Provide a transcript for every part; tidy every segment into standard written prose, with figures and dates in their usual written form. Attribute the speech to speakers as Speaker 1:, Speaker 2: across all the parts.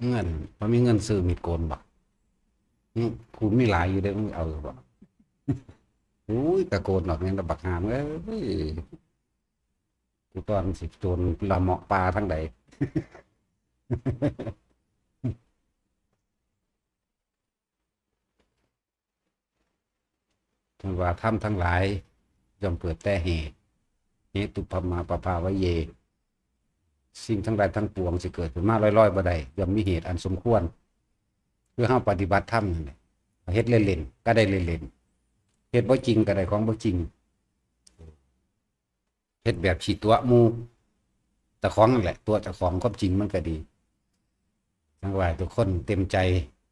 Speaker 1: เงินพอมีเงินซื้อมีดโกนบ่กูมีหลายอยู่ได้มึงเอาบ่อุ้ยตะโกนออกเนี่ยบักหามเอ้ยกูตอนสิโจรละเหมาะปลาทั้งใดทั้งว่าทำทั้งหลายย่อมเกิดแต่เหตุปมาปภาวะเยสิ่งทั้งหลายทั้งปวงสิเกิดขึ้นมาลอยๆบ่ได้ย่อมมีเหตุอันสมควรเพื่อเฮาปฏิบัติธรรมนั่นแหละเฮ็ดเล่นๆก็ได้เล่นๆเฮ็ดบ่จริงก็ได้ของบ่จริงเฮ็ดแบบฉีดตัวหมู่แต่ของนั่นแหละตัวเจ้าของความจริงมันก็ดีทั้งว่าทุกคนเต็มใจ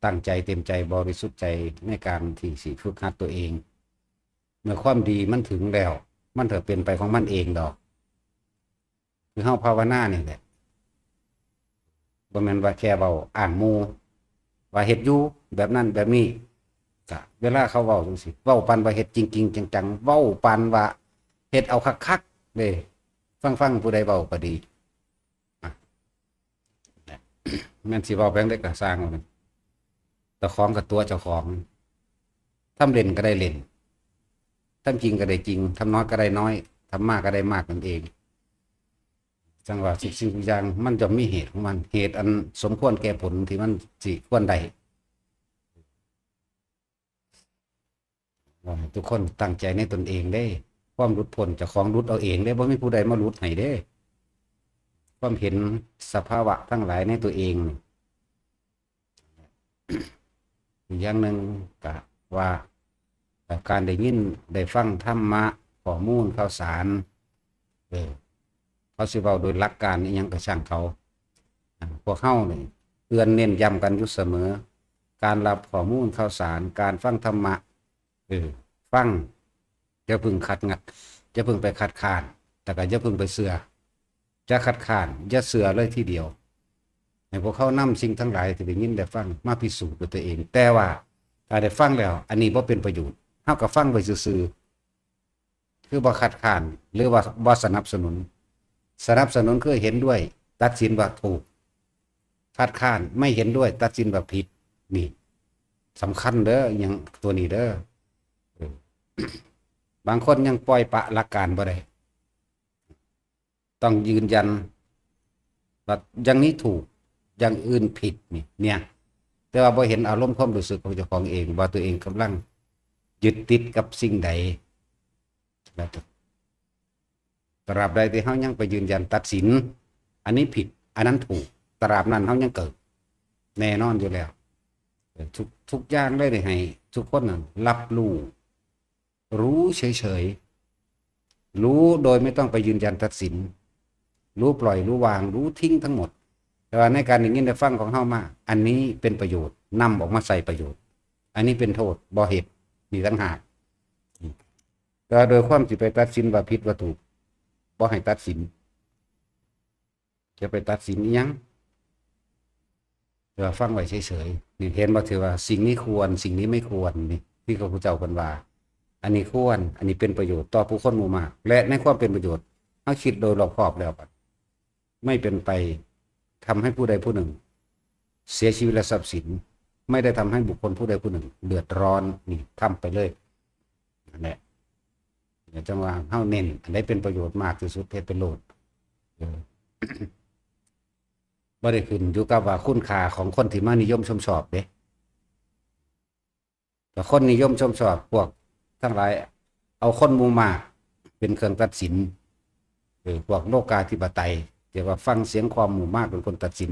Speaker 1: ตั้งใจเต็มใจบริสุทธิ์ใจในการที่สิฝึกหัดตัวเองเมื่อความดีมันถึงแล้วมันจะเป็นไปของมันเองดอกคือเฮาภาวนานี่แหละบ่แม่นว่าแค่เว้าอ้างหมู่ว่าเฮ็ดอยู่แบบนั้นแบบนี้ก็เวลาเขาเว้าจังซี่เว้าปานว่าเฮ็ดจริงๆจังๆเว้าปานว่าเฮ็ดเอาคักๆเด้ฟังผู้ใดเว้าก็ดีอะแม่นสิเว้าแพงได้ก็สร้างเอามันเจ้าของกับตัวเจ้าของทำเล่นก็ได้เล่นทำจริงก็ได้จริงทำน้อยก็ได้น้อยทำมากก็ได้มากนั่นเองจังว่าสิ่งทุกอย่างมันจะมีเหตุของมันเหตุอันสมควรแก่ผลที่มันสิควรได้ว่าให้ทุกคนตั้งใจในตนเองได้ความหลุดพ้นเจ้าของหลุดเอาเองได้บ่มีผู้ใดมาหลุดให้เด้ความเห็นสภาวะทั้งหลายในตัวเองอีกอย่างหนึ่งก็ว่าการได้ยินได้ฟังธรรมะข้อมูลข่าวสารเออเขาสิเว้าโดยหลักการนี่ยังก็ช่างเขาพวกเฮานี่เตือนเน้นย้ำกันอยู่เสมอการรับข้อมูลข่าวสารการฟังธรรมะฟังอย่าพึ่งขัดงัดอย่าพึ่งไปขัดขานแต่ก็อย่าพึ่งไปเสือจะขัดขานอย่าเสือเลยทีเดียวให้พวกเขานำสิ่งทั้งหลายที่ได้ยินได้ฟังมาพิสูจน์ด้วยตัวเองแต่ว่าถ้าได้ฟังแล้วอันนี้บ่เป็นประโยชน์เฮาก็ฟังไว้ซื่อๆคือบ่คัดค้านหรือว่าบ่สนับสนุนคือเห็นด้วยตัดสินว่าถูกคัดค้านไม่เห็นด้วยตัดสินว่าผิดนี่สำคัญเด้ออย่างตัวนี้เด้อบางคนยังปล่อยปะหลักการบ่ได้ต้องยืนยันว่าอย่างนี้ถูกอย่างอื่นผิดนี่เนี่ยแต่ว่าพอเห็นอารมณ์ความรู้สึกของเจ้าของเองว่าตัวเองกำลังยึดติดกับสิ่งใดแล้วตราบใดที่เขายังไปยืนยันตัดสินอันนี้ผิดอันนั้นถูกตราบนั้นเขายังเกิดแน่นอนอยู่แล้วทุกอย่างเลยให้ทุกคนรับรู้เฉยๆรู้โดยไม่ต้องไปยืนยันตัดสินรู้ปล่อยรู้วางรู้ทิ้งทั้งหมดแต่ว่าในการอย่างนี้ได้ฟังของเฮามาอันนี้เป็นประโยชน์นำออกมาใส่ประโยชน์อันนี้เป็นโทษบ่เหตุมีต่างหากแต่โดยความสิไปตัดสินว่าผิดว่าถูกบ่ให้ตัดสินจะไปตัดสินยังเดี๋ยวฟังไว้เฉยๆนี่เห็นบ่ถือว่าสิ่งนี้ควรสิ่งนี้ไม่ควรนี่ที่พระพุทธเจ้าคนว่าอันนี้ควรอันนี้เป็นประโยชน์ต่อผู้คนหมู่มากและในความเป็นประโยชน์ถ้าคิดโดยรอบคอบแล้วไม่เป็นไปทำให้ผู้ใดผู้หนึ่งเสียชีวิตและทรัพย์สินไม่ได้ทำให้บุคคลผู้ใดผู้หนึ่งเดือดร้อนนี่ทำไปเลยนั่นแหละอย่าจังว่าเฮาเน้นอันใดเป็นประโยชน์มากที่สุดเทศเป็นโลดบ่ได้ขึ้นอยู่กับว่าคุณค่าของคนที่มานิยมชมชอบเด้แต่คนนิยมชมชอบพวกทั้งหลายเอาคนหมู่มากเป็นเครื่องตัดสินพวกโลกาธิปไตยเดี๋ยวว่าฟังเสียงความหมู่มากเป็นคนตัดสิน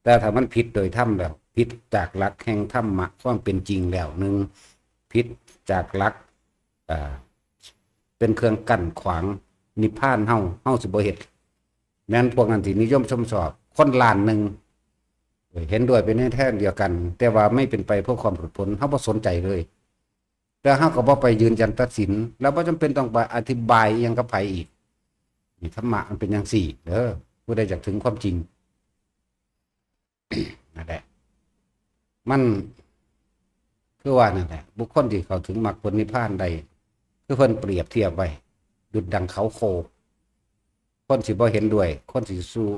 Speaker 1: แต่ถ้ามันผิดโดยธรรมแล้วผิดจากหลักแห่งธรรมะความเป็นจริงแล้วหนึ่งผิดจากหลักเป็นเครื่องกั้นขวางนิพพานเฮาสิบ่เฮ็ดแม้นพวกนั้นที่นิยมชมชอบคนล้านหนึ่งเห็นด้วยเป็นแท้เดียวกันแต่ว่าไม่เป็นไปเพื่อความผลผลเฮาบ่สนใจเลยแต่เฮาก็บ่ไปยืนยันตัดสินแล้วบ่จำเป็นต้องไปอธิบายยังกับไผอีกธรรมะมันเป็นอย่างสี่เด้อผู้ใดอยากถึงความจริงนั่นแหละมันคือว่านั่นแหละบุคคลที่เขาถึงมรรคผลนิพพานได้คือเพิ่นเปรียบเทียบไว้ดุจดังเขาโคคนสิบ่เห็นด้วยคนสิสู้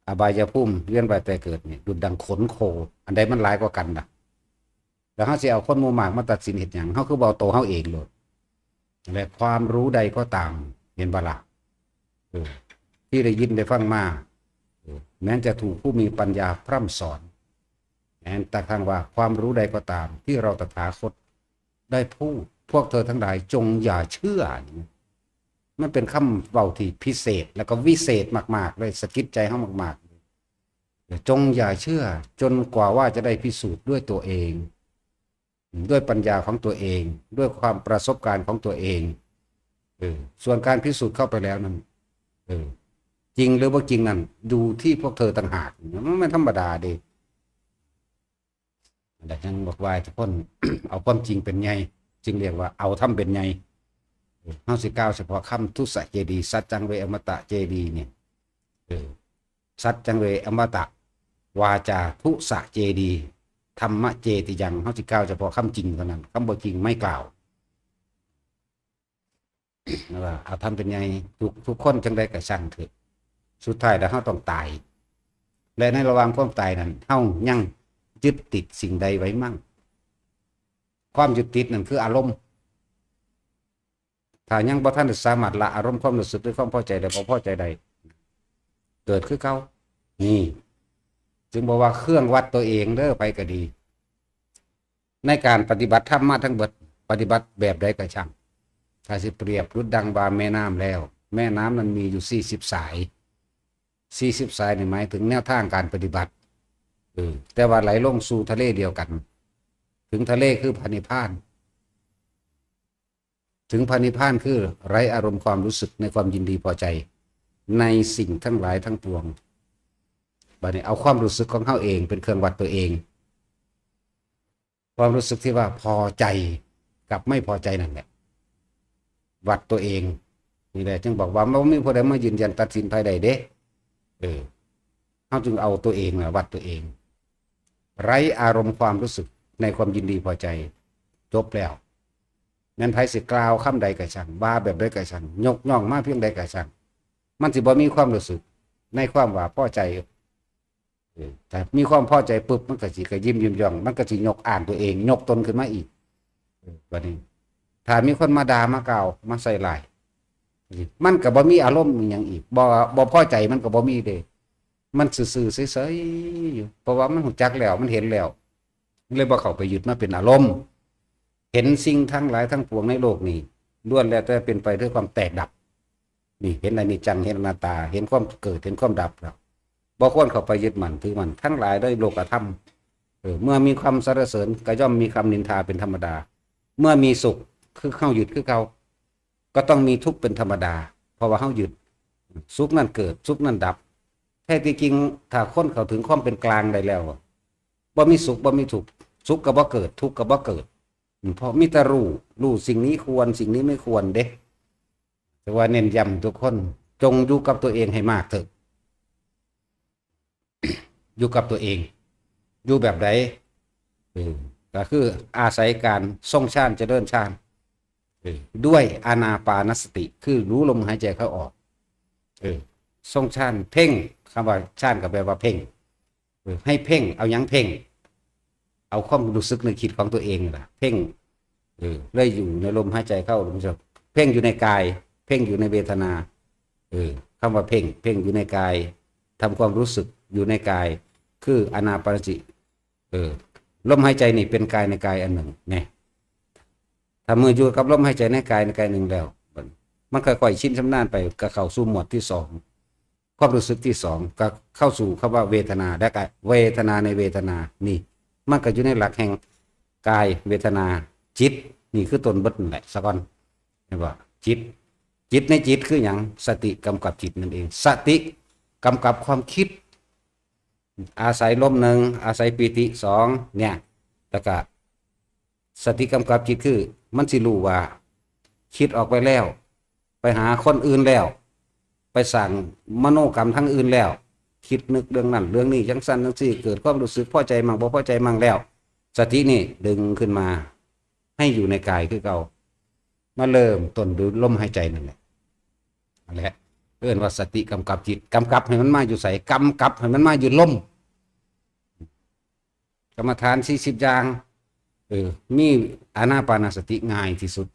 Speaker 1: อบายภูมิเวียนว่ายแต่เกิดนี่ดุจดังขนโคอันใดมันหลายกว่ากันล่ะแล้วเฮาสิเอาคนหมู่มากมาตัดสินเฮ็ดหยังเฮาคือบ่เอาตัวเฮาเองโลดและความรู้ใดก็ตามเห็นบ่ล่ะที่ได้ยินได้ฟังมาแม้จะถูกผู้มีปัญญาพร่ำสอนแต่ทางว่าความรู้ใดก็ตามที่เราตถาคตได้พูดพวกเธอทั้งหลายจงอย่าเชื่อมันเป็นคำเว้าที่พิเศษแล้วก็วิเศษมากๆเลยสะกิดใจเฮามากๆจงอย่าเชื่อจนกว่าว่าจะได้พิสูจน์ด้วยตัวเองด้วยปัญญาของตัวเองด้วยความประสบการณ์ของตัวเองส่วนการพิสูจน์เข้าไปแล้วนั้นจริงหรือว่าจริงนั่นดูที่พวกเธอต่างหากมันไม่ธรรมดาเด้แต่ยังบอกว่าทุกคน เอาความจริงเป็นไงจึงเรียกว่าเอาทำเป็นไงเฮาสิกล่าวเฉพาะคำทุสะเจดีสัจจังเวอมตะเจดีเนี่ยสัจจังเวอมตะวาจาทุสะเจดีธรรมะเจติยังเฮาสิกล่าวเฉพาะคำจริงเท่านั้นคำบ่จริงไม่กล่าวว่าเอาทำเป็นไงทุกคนจังได้กระช่างเถิดสุดท้ายแล้วเฮาต้องตายและในระหว่างความตายนั้นเฮายังยึดติดสิ่งใดไว้มั่งความยึดติดนั่นคืออารมณ์ถ้ายังบ่ทันสามารถละอารมณ์ความรู้สึกด้วยความพอใจใดบ่พอใจใดเกิดคือเก่านี่จึงบอกว่าเครื่องวัดตัวเองเด้อไปก็ดีในการปฏิบัติธรรมมาทั้งเบิดปฏิบัติแบบใดก็ช่างถ้าสิเปรียบรุดดังบาแม่น้ำแล้วแม่น้ำนั้นมีอยู่40 สาย40 สายนี่หมายถึงแนวทางการปฏิบัติแต่ว่าไหลลงสู่ทะเลเดียวกันถึงทะเลคือพระนิพพานถึงพระนิพพานคือไร้อารมณ์ความรู้สึกในความยินดีพอใจในสิ่งทั้งหลายทั้งปวงบัดนี้เอาความรู้สึกของเขาเองเป็นเครื่องวัดตัวเองความรู้สึกที่ว่าพอใจกับไม่พอใจนั่นแหละวัดตัวเองนี่แหละจึงบอกว่าไม่มีผู้ใดมายืนยันตัดสินภายใดเด้เขาจึงเอาตัวเองนะวัดตัวเองไร้อารมณ์ความรู้สึกในความยินดีพอใจจบแล้วนั้นไผสิกล่าวคำใดก็ช่างบ้าแบบใดก็ช่างยกย่องมาเพียงใดก็ช่างมันสิบ่มีความรู้สึกในความว่าพอใจแต่มีความพอใจปุ๊บมันก็สิก็ยิ้มย่องมันก็สิยกอ่านตัวเองยกตนขึ้นมาอีกวันนี้ถ้ามีคนมาด่ามากล่าวมาใส่ร้ายมันก็บ่มีอารมณ์อหยังอีกบ่พอใจมันก็บ่มีเด้มันซื่อๆเฉยๆอยู่เพราะว่ามันรู้จักแล้วมันเห็นแล้วเลยบ่เข้าไปยึดมาเป็นอารมณ์เห็นสิ่งทั้งหลายทั้งปวงในโลกนี้ล้วนแล้วแต่เป็นไปด้วยความแตกดับนี่เห็นอนิจจังเห็นอนัตตาเห็นความเกิดเห็นความดับแล้วบ่ควรเข้าไปยึดมั่นถือมันทั้งหลายด้วยโลกธรรมเมื่อมีความสรรเสริญก็ย่อมมีคำนินทาเป็นธรรมดาเมื่อมีสุขคือเข้ายึดคือเก่าก็ต้องมีทุกข์เป็นธรรมดาเพราะว่าเข้ายึดสุขนั่นเกิดสุขนั่นดับแท้ที่จริงถ้าคนเข้าถึงความเป็นกลางได้แล้วบ่มีสุขบ่มีทุกข์สุขก็บ่เกิดทุกข์ก็บ่เกิดเพราะมีแต่รู้สิ่งนี้ควรสิ่งนี้ไม่ควรเด้แต่ว่าเน้นย้ำทุกคนจงอยู่กับตัวเองให้มากเถอะ อยู่กับตัวเองอยู่แบบไหนก็คืออาศัยการทรงฌานเจริญฌานด้วยอานาปานสติคือรู้ลมหายใจเข้าออกทรงฌานเพ่งคำว่าฌานก็แปลว่าเพ่งให้เพ่งเอายังเพ่งเอาความรู้สึกนึกคิดของตัวเองล่ะเพ่งเลยอยู่ในลมหายใจเข้าลมหายใจเพ่งอยู่ในกายเพ่งอยู่ในเวทนาคำว่าเพ่งอยู่ในกายทำความรู้สึกอยู่ในกายคืออานาปานสติลมหายใจนี่เป็นกายในกายอันหนึ่งเนี่ยถ้ามืออยู่กับลมหายใจในกายหนึ่งแล้วมันค่อยๆชินชำนาญไปก็เข้าสู่หมวดที่สองความรู้สึกที่สองก็เข้าสู่คำว่าเวทนาและกายเวทนาในเวทนานี่มันก็อยู่ในหลักแห่งกายเวทนาจิตนี่คือต้นบทนั่นแหละสะก่อนเห็นป่ะจิตในจิตคืออย่างสติกำกับจิตนั่นเองสติกำกับความคิดอาศัยลมหนึ่งอาศัยปีติสองเนี่ยแล้วก็สติกำกับจิตคือมันสิรู้ว่าคิดออกไปแล้วไปหาคนอื่นแล้วไปสั่งมโนกรรมทั้งอื่นแล้วคิดนึกเรื่องนั้นเรื่องนี้จังสั้นจังสี่เกิดความรู้สึกพอใจมั่งบ่พอใจมั่งแล้วสตินี่ดึงขึ้นมาให้อยู่ในกายคือเก่ามาเริ่มต้นดูลมหายใจนั่นแหละ เอิ้นว่าสติกำกับจิตกำกับให้มันมาอยู่ใส่กำกับให้มันมาอยู่ลมกรรมฐาน40อย่างมีอานาปานสติง่ายที่สุด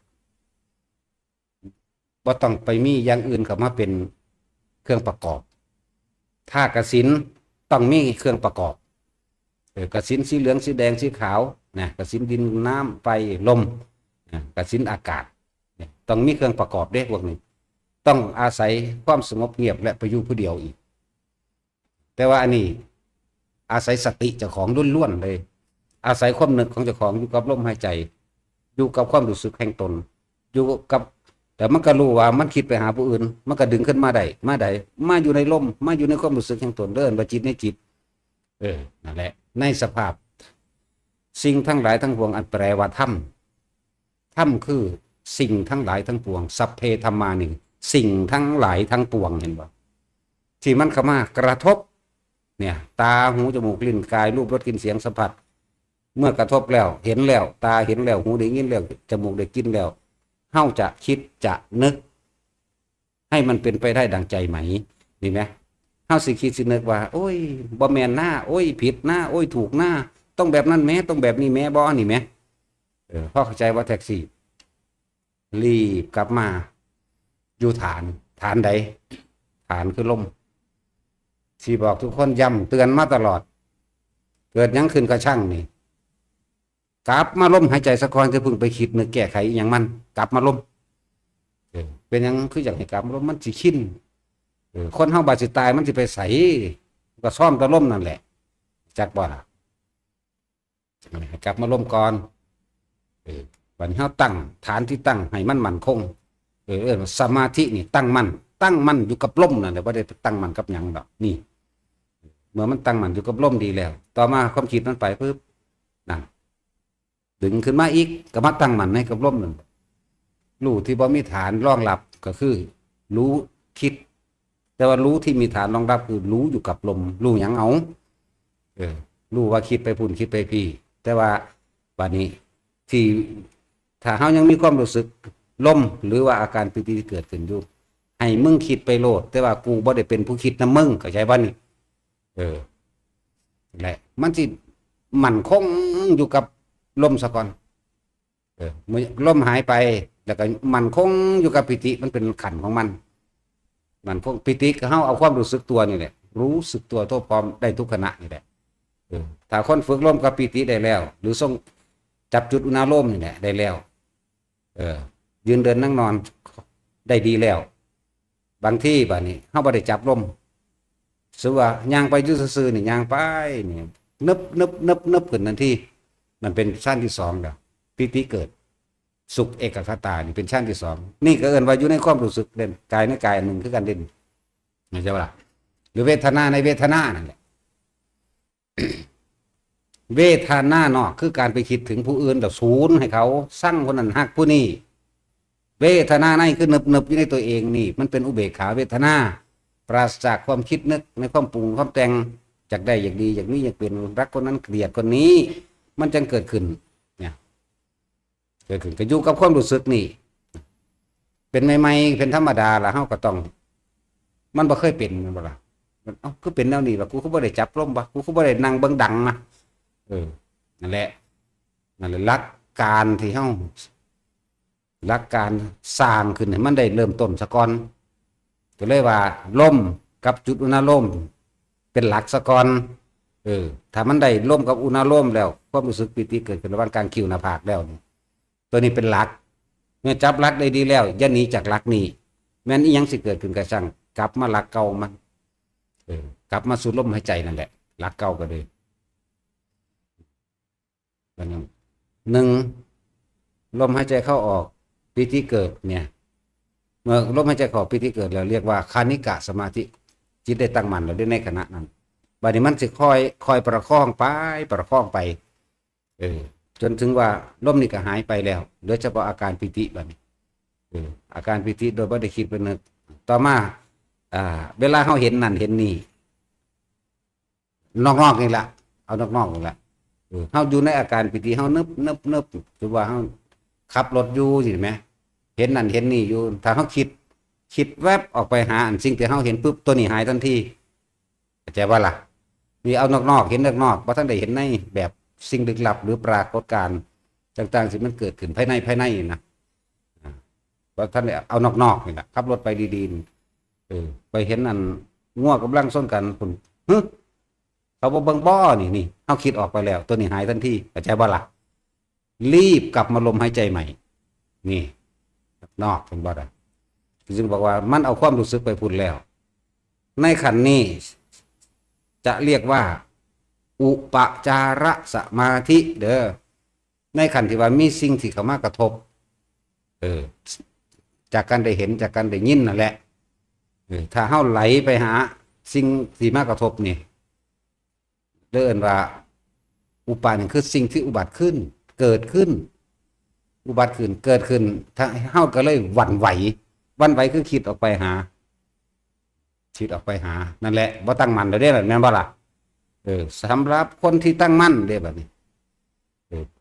Speaker 1: บ่ต้องไปมีอย่างอื่นเข้ามาเป็นเครื่องประกอบถ้ากสิณต้องมีเครื่องประกอบกสิณสีเหลืองสีแดงสีขาวนะกสิณดินน้ำไฟลมกสิณอากาศต้องมีเครื่องประกอบเด้พวกนี้ต้องอาศัยความสงบเงียบและประยุผู้เดียวอีกแต่ว่าอันนี้อาศัยสติเจ้าของล้วนๆเลยอาศัยความนึกของเจ้าของอยู่กับลมหายใจอยู่กับความรู้สึกแห่งตนอยู่กับแต่มันก็รู้ว่ามันคิดไปหาผู้อื่นมันก็ดึงขึ้นมาได้มาอยู่ในลมมาอยู่ในความรู้สึกแห่งตนเดินว่าจิตในจิตนั่นแหละในสภาพสิ่งทั้งหลายทั้งปวงอันแปลว่าธรรมคือสิ่งทั้งหลายทั้งปวงสัพเพธัมมานี่สิ่งทั้งหลายทั้งปวงเห็นบ่ที่มันเข้ามากระทบเนี่ยตาหูจมูกลิ้นกายรูปรสกลิ่นเสียงสัมผัสเมื่อกระทบแล้วเห็นแล้วตาเห็นแล้วหูได้ยินแล้วจมูกได้กลิ่นแล้วเฮาจะคิดจะนึกให้มันเป็นไปได้ดังใจไหมนี่ไหมเฮาสิคิดสินึกว่าโอ้ยบ่แม่นหน้าโอ้ยผิดหน้าโอ้ยถูกหน้าต้องแบบนั้นแม้ต้องแบบนี้แม้บ่นี่แม้พอเข้าใจว่าแท็กซี่รีบกลับมาอยู่ฐานใดฐานคือลมที่บอกทุกคนย้ำเตือนมาตลอดเกิดยังขึ้นกระช่างนี่กลับมาลมหายใจสักครั้งจะพึ่งไปคิดนึกแก้ไขอย่างมันกลับมาลมเป็นยังคืออยากให้กลับมาลมมันสิชินคนเฮาบาดสิตายมันสิไปใสก็ซ่อมตะลมนั่นแหละจักบ่ล่ะกลับมาลมก่อนวันเฮาตั้งฐานที่ตั้งให้มันมั่นคงสมาธินี่ตั้งมั่นอยู่กับลมนั่นแหละบ่ได้ตั้งมั่นกับหยังดอกนี่เมื่อมันตั้งมั่นอยู่กับลมดีแล้วต่อมาความคิดมันไปปึ๊บนั่นดึงขึ้นมาอีกก็มาตั้งมั่นให้กับลมนั่นรู้ที่บ่มีฐานรองรับก็คือรู้คิดแต่ว่ารู้ที่มีฐานรองรับคือรู้อยู่กับลมรู้หยังเอารู้ว่าคิดไปพุ่นคิดไปพี่แต่ว่าบัดนี้ที่ถ้าเฮายังมีความรู้สึกลมหรือว่าอาการปิติที่เกิดขึ้นอยู่ให้มึงคิดไปโลดแต่ว่ากูบ่ได้เป็นผู้คิดนะมึงเข้าใจบ่นี่แหละมันสิมั่นคงอยู่กับลมซะก่อนเมื่อลมหายไปแล้วก็มั่นคงอยู่กับปิติมันเป็นขันของมันคงปิติก็เฮาเอาความรู้สึกตัวนี่แหละรู้สึกตัวทั่วพร้อมได้ทุกขณะนี่แหละถ้าคนฝึกลมกับปิติได้แล้วหรือทรงจับจุดอุณาโลมนี่แหละได้แล้วยืนเดินนั่งนอนได้ดีแล้วบางที่บัดนี้เฮาบ่ได้จับลมสมมุติว่าย่างไปอยู่ซื่อๆนี่ย่างไปนี่นึบขึ้นทันทีมันเป็นชั้นที่2แล้วปิติเกิดสุขเอกคตานี่เป็นชั้นที่2นี่ก็เอิ้นว่าอยู่ในความรู้สึกเด่นกายในกายอันหนึ่งคือกันเด่นเข้าใจบ่ล่ะหรือเวทนาในเวทนานั่นแหละ เวทนานอกคือการไปคิดถึงผู้อื่นแล้วศูนย์ให้เขาสั่งคนนั้นฮักผู้นี้เวทนาในคือนึบอยู่ในตัวเองนี่มันเป็นอุเบกขาเวทนาปราศจากความคิดนึกในความปรุงความแต่งจากได้อย่างดีอย่างนี้อย่างเป็นรักคนนั้นเกลียดคนนี้มันจึงเกิดขึ้นเนี่ยเกิดขึ้นก็อยู่กับความรู้สึกนี่เป็นใหม่ๆเป็นธรรมดาละเฮาก็ต้องมันบ่เคยเป็นมันบ่ล่ะเอ้าคือเป็นแนวนี้ล่ะกูก็บ่ได้จับลมบ่กูก็บ่ได้นั่งเบิ่งดังนะนั่นแหละหลักการที่เฮาหลักการสร้างขึ้นให้มันได้เริ่มต้นซะก่อนก็เลยว่าลมกับจุดอุณาโลมเป็นหลักซะก่อนถ้ามันได้ลมกับอุณาโลมแล้วความรู้สึกปิติเกิดขึ้นระหว่างกลางคิ้วหน้าผากแล้วตัวนี้เป็นหลักเมื่อจับหลักได้ดีแล้วอย่าหนีจากหลักนี้แม้นอีหยังสิเกิดขึ้นก็ช่างกลับมาหลักเก่ามันกลับมาสู่ลมหายใจนั่นแหละหลักเก่าก็เลยหนึ่งลมหายใจเข้าออกปิติเกิดเนี่ยเมื่อลมหายใจเข้าปิติเกิดแล้วเรียกว่าคานิกะสมาธิจิตได้ตั้งมั่นแล้วในขณะนั้นบัดนี้มันจะค่อยประคองไปจนถึงว่าลมนี่ก็หายไปแล้วเหลือเฉพาะอาการปิติบัดนี้อาการปิติโดยบ่ได้คิดเป็นนึกต่อมาเวลาเฮาเห็นนั่นเห็นนี่นอกๆนี่ล่ะเอานอกๆนี่ล่ะเฮาอยู่ในอาการปิติเฮานึบหรือว่าเฮาขับรถอยู่สิแม่เห็นนั่นเห็นนี่อยู่ถ้าเฮาคิด คิดแวบออกไปหาอันสิ่งที่เฮาเห็นปุ๊บตัวนี้หายทันทีเข้าใจว่าล่ะนี่เอานอกๆเห็นนอกๆบ่ทันได้เห็นในแบบสิ่งลึกลับหรือปรากฏการณ์ต่างๆที่มันเกิดขึ้นภายในนะบ่ทันได้เอานอกๆนี่ล่ะขับรถไปดีๆไปเห็นอันงัวกำลังส้นกันพุ่นฮึเขาบ่เบิ่งบ่นี่เฮาคิดออกไปแล้วตัวนี้หายทันทีเข้าใจบ่ล่ะรีบกลับมาลมหายใจใหม่นี่นอกเป็นบ่ได้จึงบอกว่ามันเอาความรู้สึกไปพูดแล้วในขันนี้จะเรียกว่าอุปจารสมาธิเด้อในขันที่ว่ามีสิ่งที่เข้ามากระทบจากการได้เห็นจากการได้ยินนั่นแหละถ้าเฮาไหลไปหาสิ่งที่มากระทบนี่เดินว่าอุปานี่คือสิ่งที่อุบัติขึ้นเกิดขึ้นอุบัติขึ้นเกิดขึ้นถ้าเฮาก็เลยหวั่นไหวคือคิดออกไปหานั่นแหละบ่ตั้งมั่นได้ล่ะแม่นบ่ล่ะสำหรับคนที่ตั้งมั่นเด้บัดนี้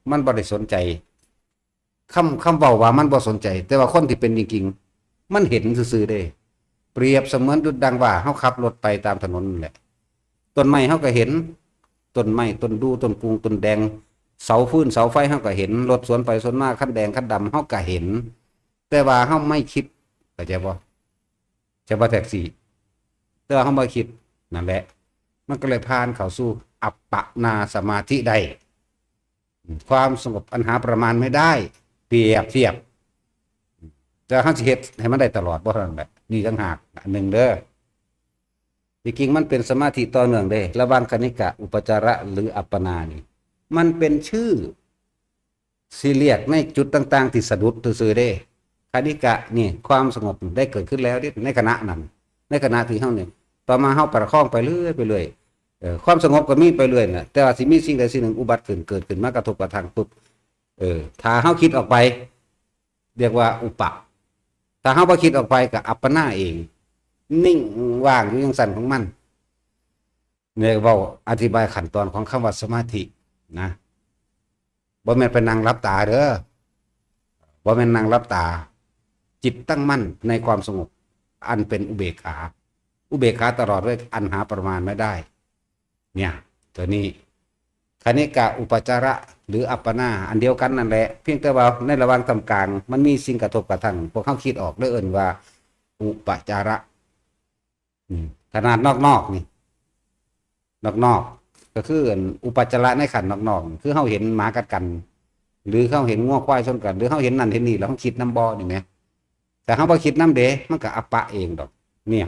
Speaker 1: มันบ่ได้สนใจคำเว้าว่ามันบ่สนใจแต่ว่าคนที่เป็นจริงๆมันเห็นซื่อๆเด้เปรียบเสมือนดุจดังว่าเฮาขับรถไปตามถนนนั่นแหละต้นไม้เฮาก็เห็นต้นไม้ต้นดูต้นปูต้นแดงเสาฟืนเสาไฟเฮาก็เห็นรถสวนไปสวนมาคันแดงคันดำเฮาก็เห็นแต่ว่าเฮาไม่คิดเข้าใจบ่จะว่าแท็กซี่แต่ว่าเฮาบ่คิดนั่นแหละมันก็เลยผ่านเข้าสู่อัปปนาสมาธิได้ความสงบอันหาประมาณไม่ได้เปรียบเทียบแต่เฮาสิเฮ็ดให้มันได้ตลอดบ่เท่านั้นแหละนี่ต่างหากอันนึงเด้อจริงๆมันเป็นสมาธิต่อเนื่องเด้ระหว่างคณิกะอุปจาระหรืออัปปนานี่มันเป็นชื่อสิเรียกในจุดต่างๆที่สะดุดซื่อๆเด้คณิกะนี่ความสงบได้เกิดขึ้นแล้วในขณะนั้นในขณะที่เฮานี่ต่อมาเฮาประคองไปเรื่อยความสงบก็มีไปเรื่อยน่ะแต่ว่าสิมีสิ่งใดสิ่งหนึ่งอุบัติขึ้นเกิดขึ้นมากระทบกระทั่งปุ๊บถ้าเฮาคิดออกไปเรียกว่าอุปะถ้าเฮาบ่คิดออกไปก็อัปปนาเองนิ่งว่างอยู่จังซั่นของมันเนี่ยเว้าอธิบายขั้นตอนของคำว่าสมาธินะบ่แม่นไปนั่งหลับตาเด้อบ่แม่นนั่งหลับตาจิตตั้งมั่นในความสงบอันเป็นอุเบกขาตลอดเลยอันหาประมาณไม่ได้เนี่ยตัวนี้คณิกะอุปจาระหรืออัปปนาอันเดียวกันนั่นแหละเพียงแต่ว่าในระหว่างทำกลางมันมีสิ่งกระทบกระทั่งพวกเขาคิดออกเลยเอิ้นว่าอุปจาระขนาดนอกนี่นอกก็คืออุปจาระในขันนอกคือเขาเห็นหมากัดกันหรือเขาเห็นงัวควายชนกันหรือเขาเห็นนั่นเห็นนี่แล้วเขาคิดน้ำบ่อนี่ไหมแต่เขาบ่คิดน้ำเดมันก็อัปปะเองดอกเนี่ย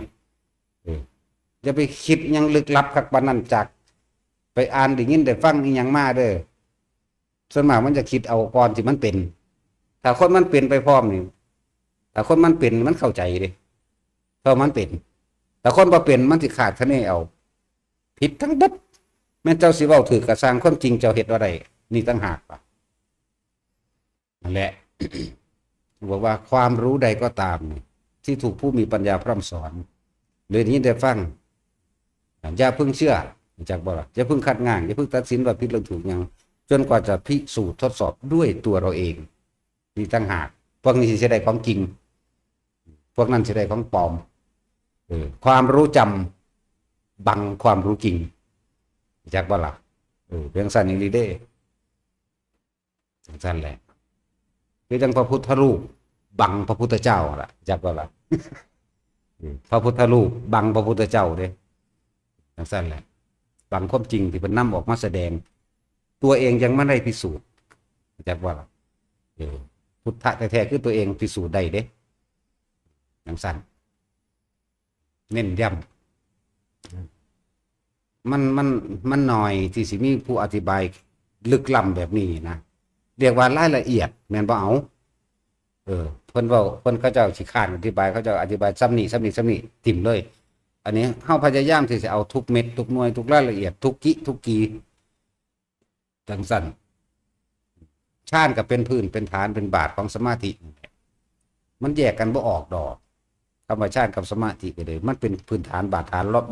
Speaker 1: จะไปคิดยังลึกลับคักปานนั้นจากไปอ่านได้ยินได้ฟังอีหยังมาเด้อส่วนมากมันจะคิดเอาก่อนที่มันเป็นถ้าคนมันเป็นไปพร้อมนี่ถ้าคนมันเป็นมันเข้าใจเด้เพราะมันเป็นแต่คนบ่เป็นมันสิขาดคะแนนเอาผิดทั้งเบิดแม่นเจ้าสิเว้าถือกระสร้างความจริงเจ้าเฮ็ดว่าได้นี่ต่างหากป่ะนั่นแหละ บอกว่าความรู้ใดก็ตามที่ถูกผู้มีปัญญาพร่ำสอนหรือนี้ได้ฟังอย่าเพิ่งเชื่อจากบ่ล่ะอย่าเพิ่งคัดง้างอย่าเพิ่งตัดสินว่าผิดหรือถูกยังจนกว่าจะพิสูจน์ทดสอบด้วยตัวเราเองนี่ต่างหากพวกนี้สิได้ของจริงพวกนั้นสิได้ของปลอมความรู้จำบังความรู้จริงจากบ่ล่ะเพียงสั้นอย่างนี้เด้สั้นแหละคือจังพระพุทธรูปบังพระพุทธเจ้าล่ะจากบ่ล่ะ พระพุทธรูปบังพระพุทธเจ้าเด้จังสั้นแหละบังความจริงที่เป็นนำออกมาแสดงตัวเองยังไม่ได้พิสูจน์จากบ่ล่ะพุทธะแท้ๆคือตัวเองพิสูจน์ได้เด้จังสั้นเน้นย้ำมันหน่อยที่สิมีผู้อธิบายลึกล้ำแบบนี้นะเรียกว่ารายละเอียดแม่นบ่เอาเพิ่นเว้าเพิ่นเขาเจ้าสิค้านอธิบายเขาเจ้าอธิบายซ้ำนี่ทิ่มเลยอันนี้เฮาพยายามที่จะเอาทุกเม็ดทุกหน่วยทุกรายละเอียดทุกกิทุกกีจังซั่นฌานก็เป็นพื้นเป็นฐานเป็นบาทของสมาธิมันแยกกันบ่ออกดอกธรรมชาติกับสมาธิก็เลยมันเป็นพื้นฐานบาดฐานรอบ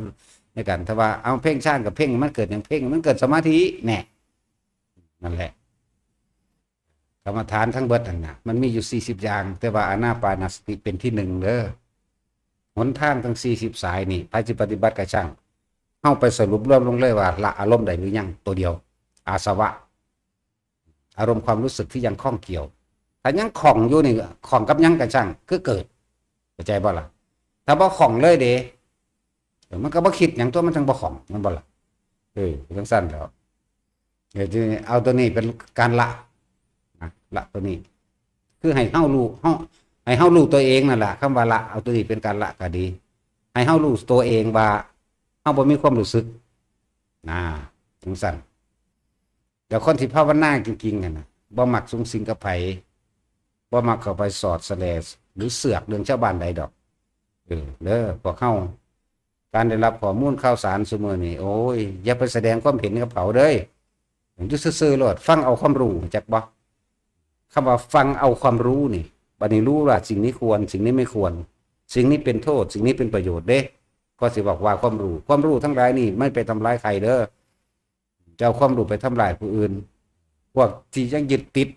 Speaker 1: ในกันถ้าว่าเอาเพ่งฌานกับเพ่งมันเกิดอย่างเพ่งมันเกิดสมาธิแน่นั่นแหละกรรมฐานทั้งเบิดนั่นน่ะมันมีอยู่40อย่างแต่ว่าอานาปานสติเป็นที่1เด้อ หนทางทั้ง40สายนี่ไผสิปฏิบัติกระช่างเฮาไปสรุปรวมลงเลยว่าละอารมณ์ใดหรือยังตัวเดียวอาสวะอารมณ์ความรู้สึกที่ยังคล้องเกี่ยวถ้ายังคล้องอยู่นี่คล้องกับยังกระช่างคือเกิดเข้าใจบ่ล่ะถ้าบ่คล้องเลยเด้มันก็บ่คิดหยังตัวมันจังบ่คล้องมันบ่ล่ะจังซั่นแล้วทีนี้เอาตัวนี้เป็นการละละตัวนี้คือให้เฮารู้ให้เฮารู้ตัวเองนั่นแหละคำว่าละเอาตัวนี้เป็นการละก็ดีให้เฮารู้ตัวเองว่าเฮาบ่มีความรู้สึกจังซั่นเดี๋ยวคนที่ภาวนาจริงๆน่ะบ่มักสุงสิงกับไผบ่มักเข้าไปสอดแสลหรือเสือกเรื่องชาวบ้านใดดอกเด้อพวกเฮาการได้รับข้อมูลข่าวสารซุมื้อนี้โอ้ยอย่าไปแสดงความเห็นกับเขาเด้ออยู่ซื่อๆโลดฟังเอาความรู้จักบ่คำว่าฟังเอาความรู้นี่บัดนี้รู้ว่าสิ่งนี้ควรสิ่งนี้ไม่ควรสิ่งนี้เป็นโทษสิ่งนี้เป็นประโยชน์เด้ก็สิบอกว่าความรู้ทั้งหลายนี่ไม่ไปทำร้ายใครเด้อจะเอาความรู้ไปทำลายผู้อื่นพวกที่ยังยึดติด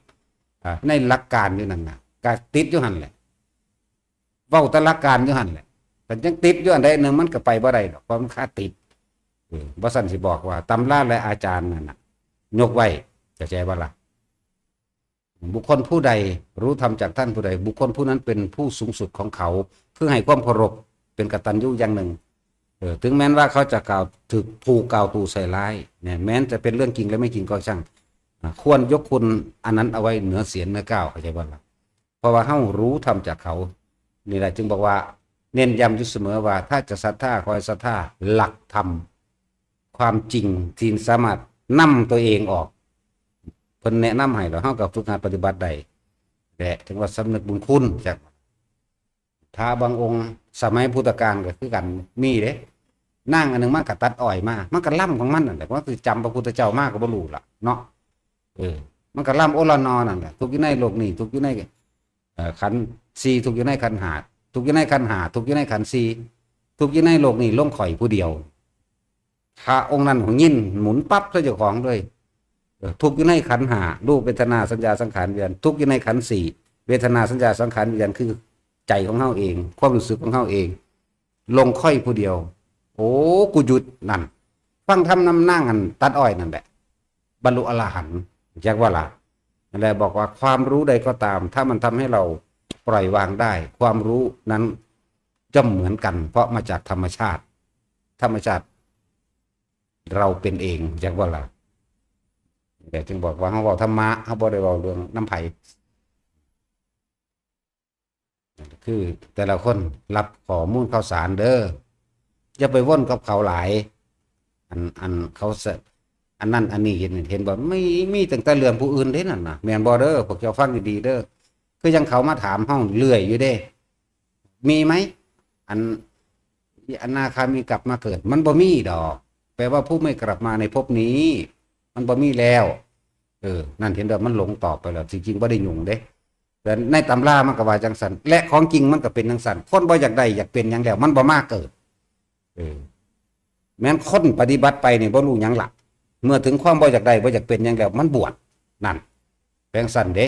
Speaker 1: ในหลักการอยู่นั่นน่ะการติดอยู่หั่นแหละเว้าแต่หลักการอยู่หั่นแหละแต่ยังติดอยู่อันใดนึงมันก็ไปบ่ได้ดอกเพราะมันค่าติดบ่ซั่นสิบอกว่าตำราและอาจารย์นั่นน่ะยกไว้จะใจบ่ล่ะบุคคลผู้ใดรู้ธรรมจากท่านผู้ใดบุคคลผู้นั้นเป็นผู้สูงสุดของเขาคือให้ความเคารพเป็นกตัญญูอย่างหนึ่งถึงแม้ว่าเขาจะกล่าวถูกกล่าวตู่ใส่ร้ายเนี่ยแม้จะเป็นเรื่องจริงและไม่จริงก็ช่างควรยกคุณอันนั้นเอาไว้เหนือเสียงเหนือก้าวเข้าใจบ่ล่ะเพราะว่าเฮารู้ธรรมจากเขานี่แหละจึงบอกว่าเน้นย้ำอยู่เสมอว่าถ้าจะศรัทธาคอยศรัทธาหลักธรรมความจริงที่สามารถนำตัวเองออกเพิ่นแนะนำให้เราเฮากับฝึกงานปฏิบัติได้แต่ถึงว่าสำนึกบุญคุณจากถ้าบางองค์สมัยพุทธกาลก็คือกันมีเด้นั่งอันนึงมันก็ตัดอ้อยมามันก็ล่ำของมันนั่นแหละว่าคือจำพระพุทธเจ้ามากก็บ่รู้ล่ะเนาะมันก็ล่ำโอละนอนั่นแหละทุกอยู่ในโลกนี้ทุกอยู่ในขันธ์4ทุกอยู่ในขันธ์5ทุกอยู่ในขันธ์5ทุกอยู่ในขันธ์4ทุกอยู่ในโลกนี้ลงข่อยผู้เดียวถ้าองค์นั้นของยินหมุนปั๊บซะเจ้าของเลยทุกอยู่ในขันธ์5รูปเวทนาสัญญาสังขารวิญญาณทุกอยู่ในขันธ์4เวทนาสัญญาสังขารวิญญาณคือใจของเฮาเองความรู้สึกของเฮาเองลงค่อยผู้เดียวโอ้กูหยุดนั่นฟังทำนำนั่งกันตัดอ้อยนั่นแหละบรรลุอรหันต์เรียกว่าล่ะนั่นแหละบอกว่าความรู้ใดก็ตามถ้ามันทำให้เราปล่อยวางได้ความรู้นั้นจะเหมือนกันเพราะมาจากธรรมชาติเราเป็นเองเรียกว่าล่ะแต่จึงบอกว่าเขาบอกธรรมะเขาบอกได้บอกเรื่องน้ำไผ่คือแต่ละคนรับข้อมูลข่าวสารเด้ออย่าไปว่นกับเขาหลายอันเขาอันนั้นอันนี้เห็นบอกไม่มีตั้งแต่เรื่องผู้อื่นเด้นั่นนะแมนบอเด้อพวกเจ้าฟังดีๆเด้อคือยังเขามาถามห้องเลื่อยอยู่เด้มีไหมอันนาคามีกลับมาเกิดมันบ่มีดอกแปลว่าผู้ไม่กลับมาในภพนี้มันบ่มีแล้วนั่นเห็นเด้อมันหลงตอบไปแล้วจริงๆบ่ได้หยุ่งเด้แต่ในตำรามันก็ว่าจังสันและของจริงมันก็เป็นจังสันคนบ่อยากได้อยากเป็นอย่างแล้วมันบ่มาเกิดแม้นคนปฏิบัติไปเนี่ยบ่รู้หยังหลักเมื่อถึงความบ่อยากได้บ่อยากเป็นอย่างแล้วมันบวชนั่นแปลงสันเด้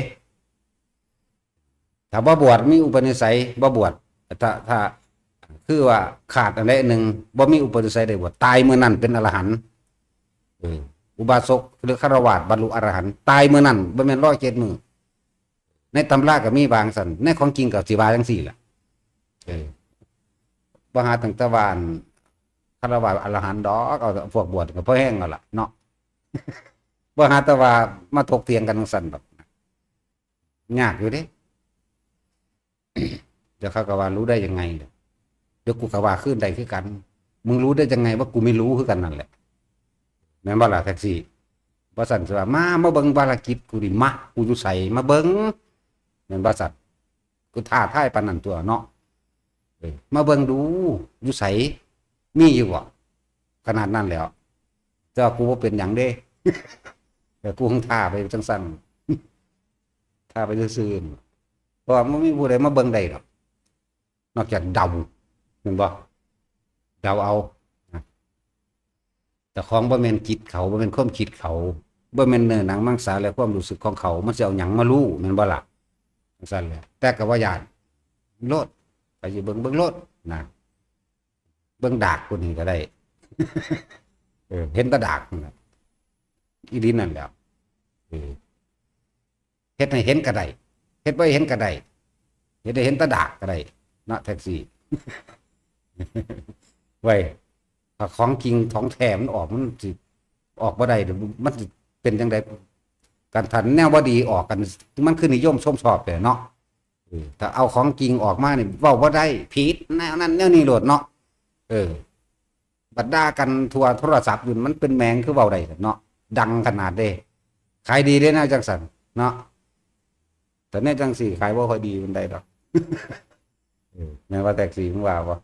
Speaker 1: ถ้าบ่บวชมีอุปนิสัยบ่บวชถ้าคือว่าขาดอะไรหนึ่งบ่มีอุปนิสัยได้บวชตายเมื่อนั้นเป็นอรหันต์อุบาสกหรือฆราวาสบรรลุอรหันต์ตายเมื่อนั้นบ่แม่น107 มื้อในตำราก็มีบางสันในของจริงกับสิว่าจังซี่ล่ะบ่หาตั้งแต่วานฆราวาสอรหันต์ดอกเอาพวกบวชก็พอแห้งแล้วล่ะเนาะบ่หาแต่ว่ามาถกเถียงกันจังซั่นดอกยากอยู่เด้เดี๋ยวเขาก็ว่ารู้ได้ยังไงเดี๋ยวกูก็ว่าขึ้นใดคือกันมึงรู้ได้ยังไงว่ากูไม่รู้คือกันนั่นแหละแม่นบ่ล่ะแท็กซี่บ่สั่นสิว่ามาเบิ่งภารกิจกูดิมากูอยู่ไสมาเบิ่งแม่นบ่สั่นกูท้าทายปานนั้นตัวเนาะมาเบิ่งดูอยู่ไสมีอยู่บ่ขนาดนั้นแล้วเจ้ากูบ่เป็นหยังเด้แต่กูคงท้าไปจังซั่นท้าไปซื่อๆเพราะว่ามันมีผู้ใดมาเบิ่งได้ดอกนอกจากเดาแม่นบ่เดาเอาแต่ของบ่แม่นจิตเขาบ่แม่นความคิดเขาบ่แม่นเนื้อหนังมังสาและความรู้สึกของเขามันสิเอาหยังมารู้แม่นบ่ล่ะจังซั่นแหละแต่ก็ว่าญาติโลดไปสิเบิ่งโลดนะ เบิ่งดากกูนี่ก็ได้เห็นแตะดากนั่นน่ะอีดินนั่นแหล้วเฮ็ดให้เห็นก็ได้เฮ็ดบ่ให้เห็นก็ได้เฮ็ดให้เห็นแตะดากก็ได้เนาะแท็กซี่ ไว้ถ้าของจริงของแท้มันออกมันสิออกบ่ได้มันสิเป็นจังไดการทันแนวบ่ดีออกกันมันคือนิยมชมชอบแต่เนาะถ้าเอาของจริงออกมานี่เว้าบ่ได้ผิดแนวนั้นแนวนี้โลดเนาะบัดด่ากันทั่วโทรศัพท์อยู่มันเป็นแมงคือเว้าได้เนาะดังขนาดเด้ขายดีเด้นะจังซั่นเนาะแต่แน่จังสี่ขายบ่ค่อยดีปานใดดอกแม่ว่าแท็กซี่มึงว่าบ่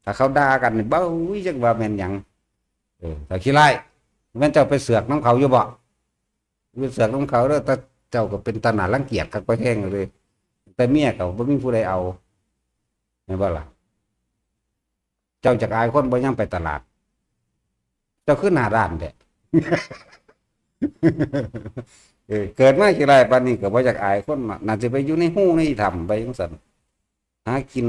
Speaker 1: ถ้าเขาด่ากันนี่เบ้าจักว่าแม่นหยังถ้าขี้ไล่แม่นเจ้าไปเสือกน้ำเขาอยู่บ่ไปเสือกน้ำเขาเด้อแต่เจ้าก็เป็นตาหน้ารังเกียจคักไปแห้งเลยแต่เมียเขาบ่มีผู้ใดเอาแม่นบ่ล่ะเจ้าจักอายคนบ่ยังไปตลาดเจ้าคือหน้าด้านแท้ เกิดมาขี้ไล่ปานนี้ก็บ่จักอายคนน่าสิไปอยู่ในหู้ในถ้ำไปจังซั่นหากิน